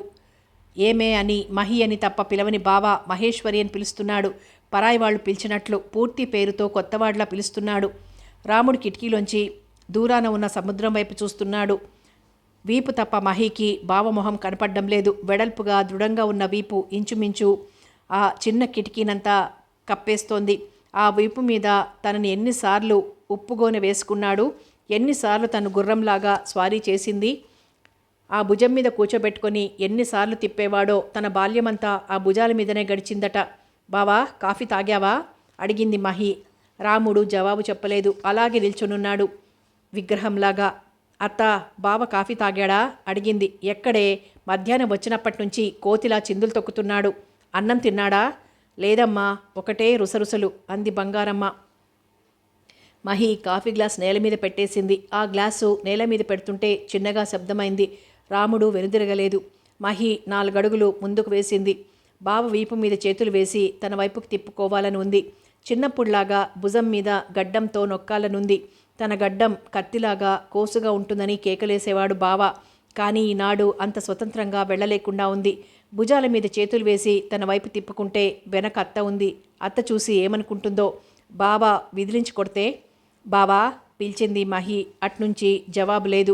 ఏమే అని మహి అని తప్ప పిలవని బావ మహేశ్వరి అని పిలుస్తున్నాడు. పరాయి వాళ్ళు పిలిచినట్లు పూర్తి పేరుతో కొత్తవాడిలా పిలుస్తున్నాడు. రాముడు కిటికీలోంచి దూరాన ఉన్న సముద్రం వైపు చూస్తున్నాడు. వీపు తప్ప మహికి బావమొహం కనపడ్డం లేదు. వెడల్పుగా దృఢంగా ఉన్న వీపు ఇంచుమించు ఆ చిన్న కిటికీనంతా కప్పేస్తోంది. ఆ వీపు మీద తనని ఎన్నిసార్లు ఉప్పుగోనె వేసుకున్నాడు. ఎన్నిసార్లు తను గుర్రంలాగా స్వారీ చేసింది. ఆ భుజం మీద కూర్చోబెట్టుకొని ఎన్నిసార్లు తిప్పేవాడో. తన బాల్యమంతా ఆ భుజాల మీదనే గడిచిందట. బావా, కాఫీ తాగావా అడిగింది మహి. రాముడు జవాబు చెప్పలేదు. అలాగే నిల్చునున్నాడు విగ్రహంలాగా. అత్త, బావ కాఫీ తాగాడా అడిగింది. ఎక్కడే, మధ్యాహ్నం వచ్చినప్పటి నుంచి కోతిలా చిందులు తొక్కుతున్నాడు. అన్నం తిన్నాడా? లేదమ్మా, ఒకటే రుసరుసలు అంది బంగారమ్మ. మహి కాఫీ గ్లాస్ నేల మీద పెట్టేసింది. ఆ గ్లాసు నేల మీద పెడుతుంటే చిన్నగా శబ్దమైంది. రాముడు వెనుదిరగలేదు. మహి 4 అడుగులు ముందుకు వేసింది. బావ వీపు మీద చేతులు వేసి తన వైపుకు తిప్పుకోవాలని ఉంది. చిన్నప్పుడులాగా భుజం మీద గడ్డంతో నొక్కాలనుంది. తన గడ్డం కత్తిలాగా కోసుగా ఉంటుందని కేకలేసేవాడు బావ. కానీ ఈనాడు అంత స్వతంత్రంగా వెళ్ళలేకుండా ఉంది. భుజాల మీద చేతులు వేసి తన వైపు తిప్పుకుంటే వెనక అత్త ఉంది. అత్త చూసి ఏమనుకుంటుందో. బావ విదిలించి కొడితే, బావా పిలిచింది మహి. అట్నుంచి జవాబు లేదు.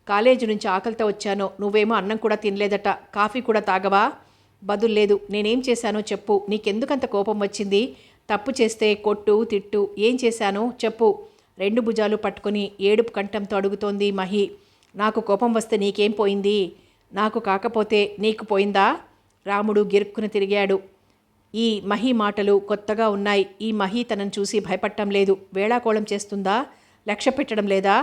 కాలేజీ నుంచి ఆకలితో వచ్చాను, నువ్వేమో అన్నం కూడా తినలేదట. కాఫీ కూడా తాగవా? బదులు లేదు. నేనేం చేశానో చెప్పు. నీకెందుకంత కోపం వచ్చింది? తప్పు చేస్తే కొట్టు, తిట్టు. ఏం చేశానో చెప్పు. 2 భుజాలు పట్టుకుని ఏడుపు కంఠంతో అడుగుతోంది మహి. నాకు కోపం వస్తే నీకేం పోయింది? నాకు కాకపోతే నీకు పోయిందా? రాముడు గిరుక్కున తిరిగాడు. ఈ మహి మాటలు కొత్తగా ఉన్నాయి. ఈ మహి తనను చూసి భయపడటం లేదు. వేళాకోళం చేస్తుందా? లక్ష్య పెట్టడం లేదా?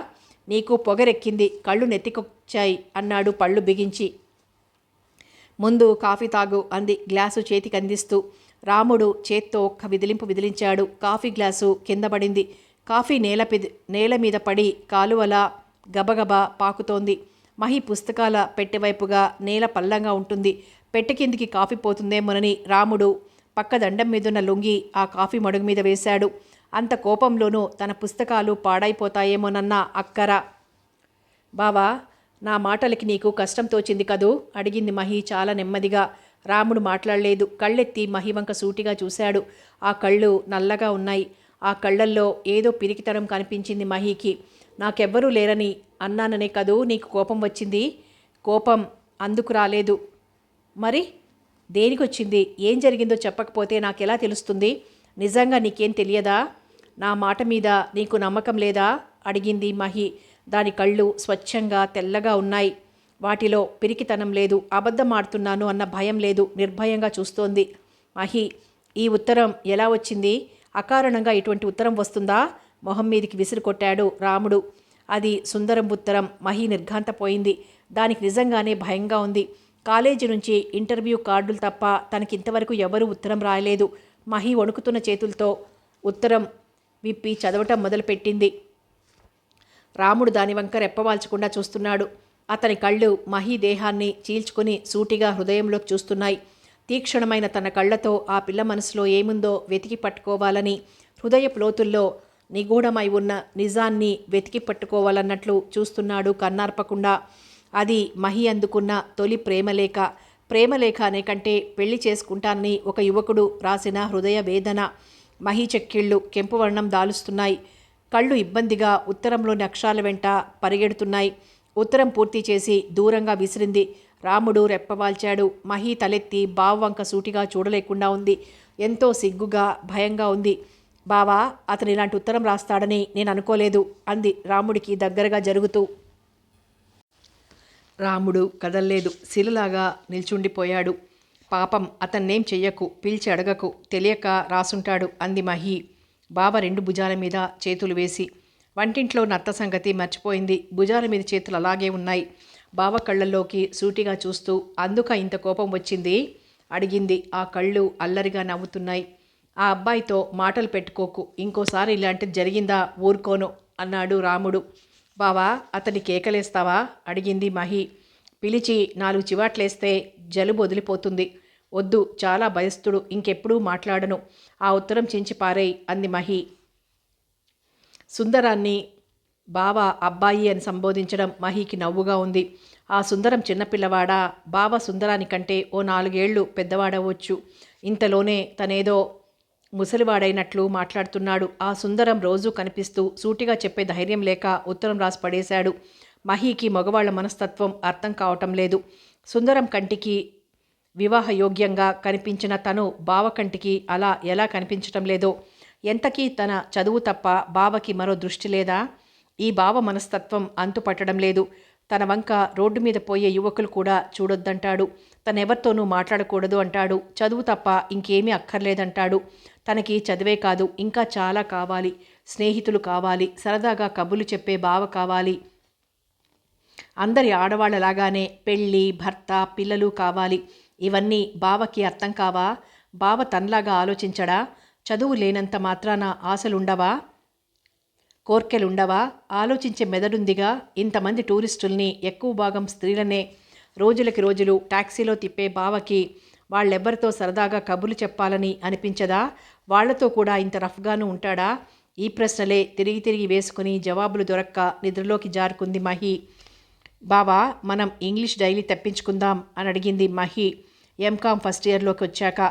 నీకు పొగరెక్కింది, కళ్ళు నెత్తికొచ్చాయి అన్నాడు పళ్ళు బిగించి. ముందు కాఫీ తాగు అంది గ్లాసు చేతికి అందిస్తూ. రాముడు చేత్తో ఒక్క విదిలింపు విదిలించాడు. కాఫీ గ్లాసు కింద పడింది. కాఫీ నేల మీద పడి కాలువలా గబగబా పాకుతోంది. మహి పుస్తకాల పెట్టెవైపుగా నేల పల్లంగా ఉంటుంది. పెట్టె కిందికి కాఫీ పోతుందేమోనని రాముడు పక్క దండం మీదున్న లొంగి ఆ కాఫీ మడుగు మీద వేశాడు. అంత కోపంలోనూ తన పుస్తకాలు పాడైపోతాయేమోనన్న అక్కర. బావా, నా మాటలకి నీకు కష్టం తోచింది కదూ అడిగింది మహి చాలా నెమ్మదిగా. రాముడు మాట్లాడలేదు. కళ్ళెత్తి మహి వంక సూటిగా చూశాడు. ఆ కళ్ళు నల్లగా ఉన్నాయి. ఆ కళ్ళల్లో ఏదో పిరికితనం కనిపించింది మహికి. నాకెవ్వరూ లేరని అన్నాననే కదూ నీకు కోపం వచ్చింది? కోపం అందుకు రాలేదు. మరి దేనికొచ్చింది? ఏం జరిగిందో చెప్పకపోతే నాకెలా తెలుస్తుంది? నిజంగా నీకేం తెలియదా? నా మాట మీద నీకు నమ్మకం లేదా అడిగింది మహి. దాని కళ్ళు స్వచ్ఛంగా తెల్లగా ఉన్నాయి. వాటిలో పిరికితనం లేదు. అబద్ధం ఆడుతున్నాను అన్న భయం లేదు. నిర్భయంగా చూస్తోంది మహి. ఈ ఉత్తరం ఎలా వచ్చింది? అకారణంగా ఇటువంటి ఉత్తరం వస్తుందా? మొహం మీదికి విసిరి కొట్టాడు రాముడు. అది సుందరం ఉత్తరం. మహి నిర్ఘాంతపోయింది. దానికి నిజంగానే భయంగా ఉంది. కాలేజీ నుంచి ఇంటర్వ్యూ కార్డులు తప్ప తనకింతవరకు ఎవరూ ఉత్తరం రాయలేదు. మహి వణుకుతున్న చేతులతో ఉత్తరం విప్పి చదవటం మొదలుపెట్టింది. రాముడు దాని వంక రెప్పవాల్చకుండా చూస్తున్నాడు. అతని కళ్ళు మహి దేహాన్ని చీల్చుకుని సూటిగా హృదయంలోకి చూస్తున్నాయి. తీక్షణమైన తన కళ్ళతో ఆ పిల్ల మనసులో ఏముందో వెతికి పట్టుకోవాలని, హృదయపు లోతుల్లో నిగూఢమై ఉన్న నిజాన్ని వెతికి పట్టుకోవాలన్నట్లు చూస్తున్నాడు కన్నార్పకుండా. అది మహి అందుకున్న తొలి ప్రేమలేఖ. ప్రేమలేఖ అనే కంటే పెళ్లి చేసుకుంటానని ఒక యువకుడు రాసిన హృదయ వేదన. మహి చెక్కిళ్ళు కెంపు వర్ణం దాలుస్తున్నాయి. కళ్ళు ఇబ్బందిగా ఉత్తరంలోని అక్షరాల వెంట పరిగెడుతున్నాయి. ఉత్తరం పూర్తి చేసి దూరంగా విసిరింది. రాముడు రెప్పవాల్చాడు. మహి తలెత్తి బావవంక సూటిగా చూడలేకుండా ఉంది. ఎంతో సిగ్గుగా భయంగా ఉంది. బావా, అతను ఇలాంటి ఉత్తరం రాస్తాడని నేను అనుకోలేదు అంది రాముడికి దగ్గరగా జరుగుతూ. రాముడు కదల్లేదు. శిలలాగా నిల్చుండిపోయాడు. పాపం, అతన్నేం చెయ్యకు, పిలిచి అడగకు, తెలియక రాసుంటాడు అంది మహి బావ 2 భుజాల మీద చేతులు వేసి. వంటింట్లో నత్త సంగతి మర్చిపోయింది. భుజాల మీద చేతులు అలాగే ఉన్నాయి. బావ కళ్ళల్లోకి సూటిగా చూస్తూ, అందుక ఇంత కోపం వచ్చింది అడిగింది. ఆ కళ్ళు అల్లరిగా నవ్వుతున్నాయి. ఆ అబ్బాయితో మాటలు పెట్టుకోకు, ఇంకోసారి ఇలాంటిది జరిగిందా ఊరుకోను అన్నాడు రాముడు. బావా, అతని కేకలేస్తావా అడిగింది మహి. పిలిచి 4 చివాట్లేస్తే జలుబు వదిలిపోతుంది. వద్దు, చాలా భయస్థుడు, ఇంకెప్పుడూ మాట్లాడను. ఆ ఉత్తరం చించి పారేయ్ అంది మహి. సుందరాన్ని బావ అబ్బాయి అని సంబోధించడం మహికి నవ్వుగా ఉంది. ఆ సుందరం చిన్నపిల్లవాడా? బావ సుందరానికంటే ఓ 4 ఏళ్ళు పెద్దవాడవచ్చు. ఇంతలోనే తనేదో ముసలివాడైనట్లు మాట్లాడుతున్నాడు. ఆ సుందరం రోజూ కనిపిస్తూ సూటిగా చెప్పే ధైర్యం లేక ఉత్తరం రాసి పడేశాడు. మహికి మగవాళ్ల మనస్తత్వం అర్థం కావటం లేదు. సుందరం కంటికి వివాహయోగ్యంగా కనిపించిన తను బావ కంటికి అలా ఎలా కనిపించటం లేదో. ఎంతకీ తన చదువు తప్ప బావకి మరో దృష్టి లేదా? ఈ బావ మనస్తత్వం అంతుపట్టడం లేదు. తన వంక రోడ్డు మీద పోయే యువకులు కూడా చూడొద్దంటాడు. తనెవరితోనూ మాట్లాడకూడదు అంటాడు. చదువు తప్ప ఇంకేమీ అక్కర్లేదంటాడు. తనకి చదివే కాదు, ఇంకా చాలా కావాలి. స్నేహితులు కావాలి, సరదాగా కబుర్లు చెప్పే బావ కావాలి. అందరి ఆడవాళ్లలాగానే పెళ్ళి, భర్త, పిల్లలు కావాలి. ఇవన్నీ బావకి అర్థం కావా? బావ తనలాగా ఆలోచించడా? చదువు లేనంత మాత్రాన ఆశలుండవా? కోర్కెలుండవా? ఆలోచించే మెదడుందిగా. ఇంతమంది టూరిస్టుల్ని, ఎక్కువ భాగం స్త్రీలనే రోజులకి రోజులు టాక్సీలో తిప్పే బావకి వాళ్ళెవ్వరితో సరదాగా కబుర్లు చెప్పాలని అనిపించదా? వాళ్లతో కూడా ఇంత రఫ్గాను ఉంటాడా? ఈ ప్రశ్నలే తిరిగి తిరిగి వేసుకుని జవాబులు దొరక్క నిద్రలోకి జారుకుంది మహి. బావా, మనం ఇంగ్లీష్ డైలీ తెప్పించుకుందాం అని అడిగింది మహి ఎంకామ్ ఫస్ట్ ఇయర్లోకి వచ్చాక.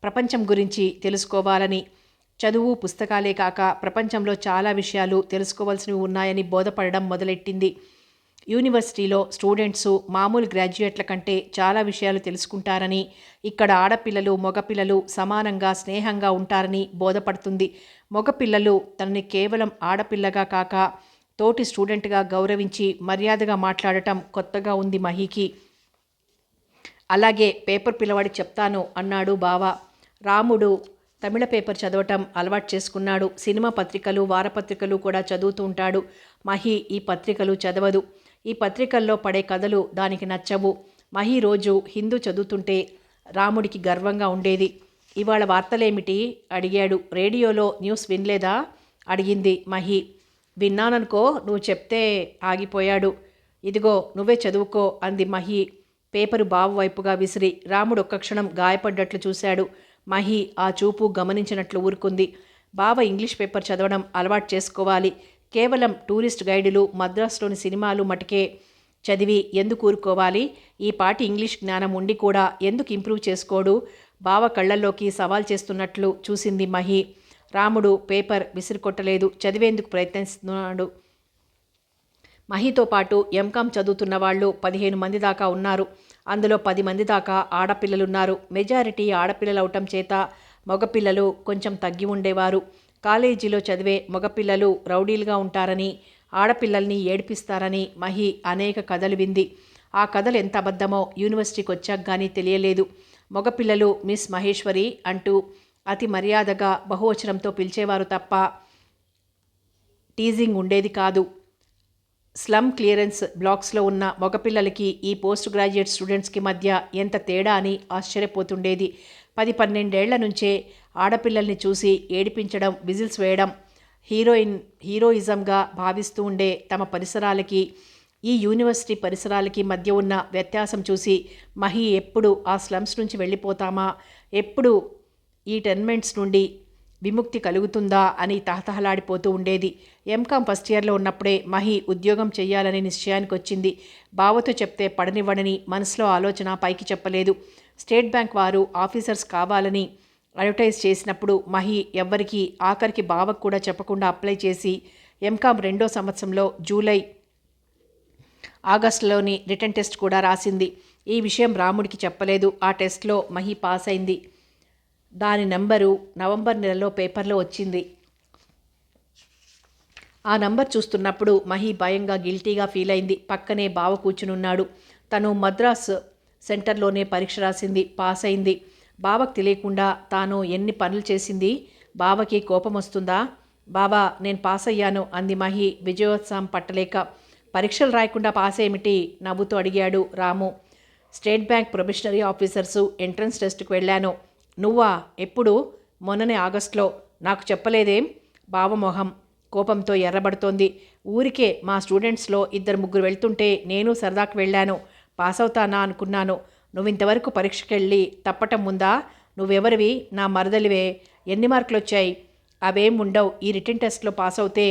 ప్రపంచం గురించి తెలుసుకోవాలని. చదువు, పుస్తకాలే కాక ప్రపంచంలో చాలా విషయాలు తెలుసుకోవాల్సినవి ఉన్నాయని బోధపడడం మొదలెట్టింది. యూనివర్సిటీలో స్టూడెంట్సు మామూలు గ్రాడ్యుయేట్ల కంటే చాలా విషయాలు తెలుసుకుంటారని, ఇక్కడ ఆడపిల్లలు మగపిల్లలు సమానంగా స్నేహంగా ఉంటారని బోధపడుతుంది. మగపిల్లలు తనని కేవలం ఆడపిల్లగా కాక తోటి స్టూడెంట్గా గౌరవించి మర్యాదగా మాట్లాడటం కొత్తగా ఉంది మహికి. అలాగే పేపర్ పిల్లవాడికి చెప్తాను అన్నాడు బావ. రాముడు తమిళ పేపర్ చదవటం అలవాటు చేసుకున్నాడు. సినిమా పత్రికలు, వారపత్రికలు కూడా చదువుతూ ఉంటాడు. మహి ఈ పత్రికలు చదవదు. ఈ పత్రికల్లో పడే కథలు దానికి నచ్చవు. మహి రోజు హిందూ చదువుతుంటే రాముడికి గర్వంగా ఉండేది. ఇవాళ వార్తలేమిటి అడిగాడు. రేడియోలో న్యూస్ వినలేదా అడిగింది మహి. విన్నాననుకో, నువ్వు చెప్తే ఆగిపోయాడు. ఇదిగో నువ్వే చదువుకో అంది మహి పేపరు బావ వైపుగా విసిరి. రాముడు ఒక్క క్షణం గాయపడ్డట్లు చూశాడు. మహి ఆ చూపు గమనించినట్లు ఊరుకుంది. బావ ఇంగ్లీష్ పేపర్ చదవడం అలవాటు చేసుకోవాలి. కేవలం టూరిస్ట్ గైడులు, మద్రాసులోని సినిమాలు మటుకే చదివి ఎందుకు ఊరుకోవాలి? ఈ పాటి ఇంగ్లీష్ జ్ఞానం ఉండి కూడా ఎందుకు ఇంప్రూవ్ చేసుకోడు? బావ కళ్ళల్లోకి సవాల్ చేస్తున్నట్లు చూసింది మహి. రాముడు పేపర్ విసిరికొట్టలేదు. చదివేందుకు ప్రయత్నిస్తున్నాడు. మహితో పాటు ఎంకామ్ చదువుతున్న వాళ్ళు 15 మంది దాకా ఉన్నారు. అందులో 10 మంది దాకా ఆడపిల్లలున్నారు. మెజారిటీ ఆడపిల్లలవటం చేత మగపిల్లలు కొంచెం తగ్గి ఉండేవారు. కాలేజీలో చదివే మగపిల్లలు రౌడీలుగా ఉంటారని, ఆడపిల్లల్ని ఏడిపిస్తారని మహి అనేక కథలు వింది. ఆ కథలు ఎంత అబద్ధమో యూనివర్సిటీకి వచ్చాక కానీ తెలియలేదు. మగపిల్లలు మిస్ మహేశ్వరి అంటూ అతి మర్యాదగా బహువచనంతో పిలిచేవారు తప్ప టీజింగ్ ఉండేది కాదు. స్లమ్ క్లియరెన్స్ బ్లాక్స్లో ఉన్న మగపిల్లలకి ఈ పోస్ట్ గ్రాడ్యుయేట్ స్టూడెంట్స్కి మధ్య ఎంత తేడా అని ఆశ్చర్యపోతుండేది. 10-12 నుంచే ఆడపిల్లల్ని చూసి ఏడిపించడం, విజిల్స్ వేయడం హీరోయిజంగా భావిస్తూ ఉండే తమ పరిసరాలకి, ఈ యూనివర్సిటీ పరిసరాలకి మధ్య ఉన్న వ్యత్యాసం చూసి మహి ఎప్పుడు ఆ స్లమ్స్ నుంచి వెళ్ళిపోతామా, ఎప్పుడు ఈ టెన్మెంట్స్ నుండి విముక్తి కలుగుతుందా అని తహతహలాడిపోతూ ఉండేది. ఎంకామ్ ఫస్ట్ ఇయర్లో ఉన్నప్పుడే మహి ఉద్యోగం చెయ్యాలని నిశ్చయానికి వచ్చింది. బావతో చెప్తే పడనివ్వడని మనసులో ఆలోచన పైకి చెప్పలేదు. స్టేట్ బ్యాంక్ వారు ఆఫీసర్స్ కావాలని అడ్వర్టైజ్ చేసినప్పుడు మహి ఎవ్వరికి, ఆఖరికి బావకు కూడా చెప్పకుండా అప్లై చేసి ఎంకామ్ 2వ సంవత్సరంలో జూలై, ఆగస్టులోని రిటర్న్ టెస్ట్ కూడా రాసింది. ఈ విషయం రాముడికి చెప్పలేదు. ఆ టెస్ట్లో మహి పాస్ అయింది. దాని నంబరు నవంబర్ నెలలో పేపర్లో వచ్చింది. ఆ నంబర్ చూస్తున్నప్పుడు మహి భయంగా, గిల్టీగా ఫీల్ అయింది. పక్కనే బావ కూర్చునున్నాడు. తను మద్రాస్ సెంటర్లోనే పరీక్ష రాసింది, పాస్ అయింది. బావకు తెలియకుండా తాను ఎన్ని పనులు చేసింది. బావకి కోపం వస్తుందా? బావా, నేను పాస్ అయ్యాను అంది మహి విజయోత్సాహం పట్టలేక. పరీక్షలు రాయకుండా పాస్ ఏమిటి? నవ్వుతూ అడిగాడు Ramu. State Bank probationary officers entrance టెస్ట్కి వెళ్ళాను. నువ్వా? ఎప్పుడు? మొన్ననే ఆగస్టులో. నాకు చెప్పలేదేం? బావమొహం కోపంతో ఎర్రబడుతోంది. ఊరికే మా స్టూడెంట్స్లో 2-3 వెళ్తుంటే నేను సరదాకు వెళ్ళాను. పాస్ అవుతానా అనుకున్నాను. నువ్వింతవరకు పరీక్షకెళ్ళి తప్పటం ముందా? నువ్వెవరివి? నా మరదలివే. ఎన్ని మార్కులు వచ్చాయి? అవేం ఉండవు. ఈ రిటర్న్ టెస్ట్లో పాస్ అవుతే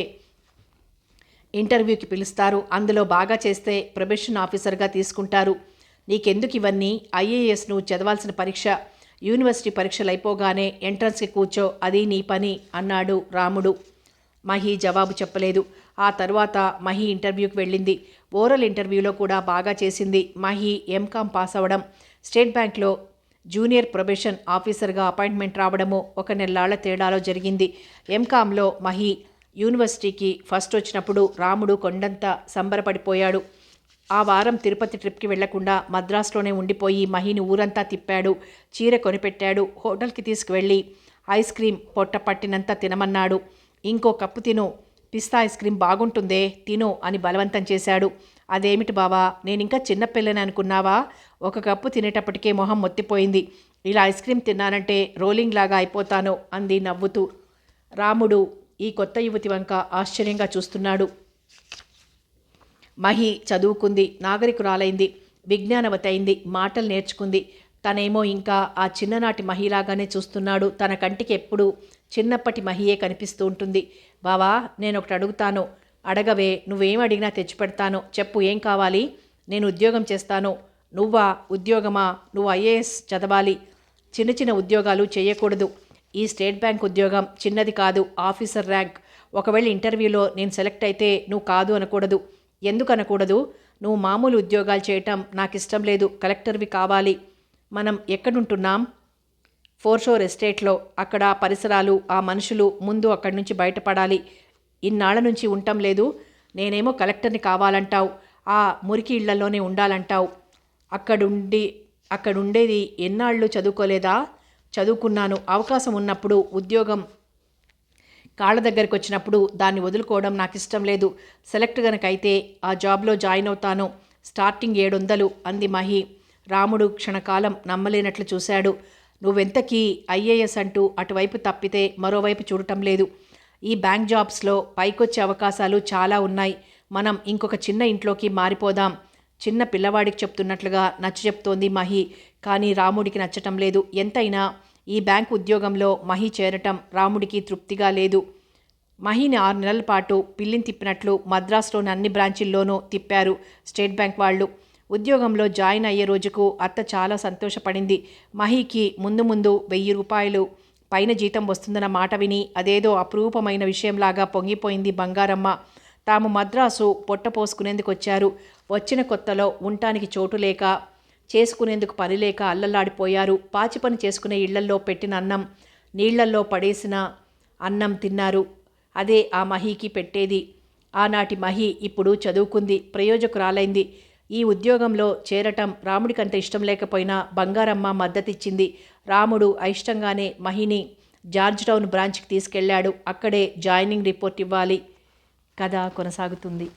ఇంటర్వ్యూకి పిలుస్తారు. అందులో బాగా చేస్తే ప్రొబేషన్ ఆఫీసర్గా తీసుకుంటారు. నీకెందుకు ఇవన్నీ? ఐఏఎస్ నువ్వు చదవాల్సిన పరీక్ష. యూనివర్సిటీ పరీక్షలు అయిపోగానే ఎంట్రన్స్కి కూర్చో, అది నీ పని అన్నాడు రాముడు. మహి జవాబు చెప్పలేదు. ఆ తర్వాత మహి ఇంటర్వ్యూకి వెళ్ళింది. ఓరల్ ఇంటర్వ్యూలో కూడా బాగా చేసింది. మహి ఎంకామ్ పాస్ అవ్వడం, స్టేట్ బ్యాంక్లో జూనియర్ ప్రొబేషన్ ఆఫీసర్గా అపాయింట్మెంట్ రావడము 1 నెల్లాళ్ల తేడాలో జరిగింది. ఎంకామ్లో మహి యూనివర్సిటీకి ఫస్ట్ వచ్చినప్పుడు రాముడు కొండంత సంబరపడిపోయాడు. ఆ వారం తిరుపతి ట్రిప్కి వెళ్లకుండా మద్రాసులోనే ఉండిపోయి మహిని ఊరంతా తిప్పాడు. చీర కొనిపెట్టాడు. హోటల్కి తీసుకువెళ్ళి ఐస్ క్రీం పొట్ట పట్టినంత తినమన్నాడు. ఇంకో కప్పు తిను, పిస్తా ఐస్ క్రీం బాగుంటుందే, తిను అని బలవంతం చేశాడు. అదేమిటి బావా, నేనింకా చిన్నపిల్లని అనుకున్నావా? ఒక కప్పు తినేటప్పటికే మొహం మొత్తిపోయింది. ఇలా ఐస్ క్రీం తిన్నానంటే రోలింగ్ లాగా అయిపోతాను అంది నవ్వుతూ. రాముడు ఈ కొత్త యువతి వంక ఆశ్చర్యంగా చూస్తున్నాడు. మహి చదువుకుంది, నాగరికురాలైంది, విజ్ఞానవతి అయింది, మాటలు నేర్చుకుంది. తనేమో ఇంకా ఆ చిన్ననాటి మహిలాగానే చూస్తున్నాడు. తన కంటికి ఎప్పుడూ చిన్నప్పటి మహియే కనిపిస్తూ ఉంటుంది. బావా, నేనొకటి అడుగుతాను. అడగవే, నువ్వేం అడిగినా తెచ్చిపెడతాను. చెప్పు, ఏం కావాలి? నేను ఉద్యోగం చేస్తాను. నువ్వా? ఉద్యోగమా? నువ్వు ఐఏఎస్ చదవాలి. చిన్న చిన్న ఉద్యోగాలు చేయకూడదు. ఈ స్టేట్ బ్యాంక్ ఉద్యోగం చిన్నది కాదు, ఆఫీసర్ ర్యాంక్. ఒకవేళ ఇంటర్వ్యూలో నేను సెలెక్ట్ అయితే నువ్వు కాదు అనకూడదు. ఎందుకు అనకూడదు? నువ్వు మామూలు ఉద్యోగాలు చేయటం నాకు ఇష్టం లేదు. కలెక్టర్వి కావాలి. మనం ఎక్కడుంటున్నాం? ఫోర్షోర్ ఎస్టేట్లో. అక్కడ పరిసరాలు, ఆ మనుషులు, ముందు అక్కడి నుంచి బయటపడాలి. ఇన్నాళ్ల నుంచి ఉండటం లేదు. నేనేమో కలెక్టర్ని కావాలంటావు. ఆ మురికి ఇళ్లలోనే ఉండాలంటావు. అక్కడుండేది ఎన్నాళ్ళు చదువుకోలేదా? చదువుకున్నాను. అవకాశం ఉన్నప్పుడు, ఉద్యోగం కాళ్ళ దగ్గరికి వచ్చినప్పుడు దాన్ని వదులుకోవడం నాకు ఇష్టం లేదు. సెలెక్ట్ గనక అయితే ఆ జాబ్లో జాయిన్ అవుతాను. స్టార్టింగ్ 700 అంది మహి. రాముడు క్షణకాలం నమ్మలేనట్లు చూశాడు. నువ్వెంతకీ ఐఏఎస్ అంటూ అటువైపు తప్పితే మరోవైపు చూడటం లేదు. ఈ బ్యాంక్ జాబ్స్లో పైకొచ్చే అవకాశాలు చాలా ఉన్నాయి. మనం ఇంకొక చిన్న ఇంట్లోకి మారిపోదాం. చిన్న పిల్లవాడికి చెప్తున్నట్లుగా నచ్చచెప్తోంది మహి. కానీ రాముడికి నచ్చటం లేదు. ఎంతైనా ఈ బ్యాంక్ ఉద్యోగంలో మహి చేరటం రాముడికి తృప్తిగా లేదు. మహిని 6 నెలల పాటు పిల్లిని తిప్పినట్లు మద్రాసులోని అన్ని బ్రాంచీల్లోనూ తిప్పారు స్టేట్ బ్యాంక్ వాళ్ళు. ఉద్యోగంలో జాయిన్ అయ్యే రోజుకు అత్త చాలా సంతోషపడింది. మహికి ముందు 1000 రూపాయలు పైన జీతం వస్తుందన్న మాట విని అదేదో అపురూపమైన విషయంలాగా పొంగిపోయింది బంగారమ్మ. తాము మద్రాసు పొట్ట పోసుకునేందుకు వచ్చారు. వచ్చిన కొత్తలో ఉండటానికి చోటు లేక, చేసుకునేందుకు పని లేక అల్లల్లాడిపోయారు. పాచి పని చేసుకునే ఇళ్లల్లో పెట్టిన అన్నం, నీళ్లల్లో పడేసిన అన్నం తిన్నారు. అదే ఆ మహికి పెట్టేది. ఆనాటి మహి ఇప్పుడు చదువుకుంది, ప్రయోజకురాలైంది. ఈ ఉద్యోగంలో చేరటం రాముడికంత ఇష్టం లేకపోయినా బంగారమ్మ మద్దతిచ్చింది. రాముడు అయిష్టంగానే మహిని జార్జ్ టౌన్ బ్రాంచ్కి తీసుకెళ్లాడు. అక్కడే జాయినింగ్ రిపోర్ట్ ఇవ్వాలి. కథ కొనసాగుతుంది.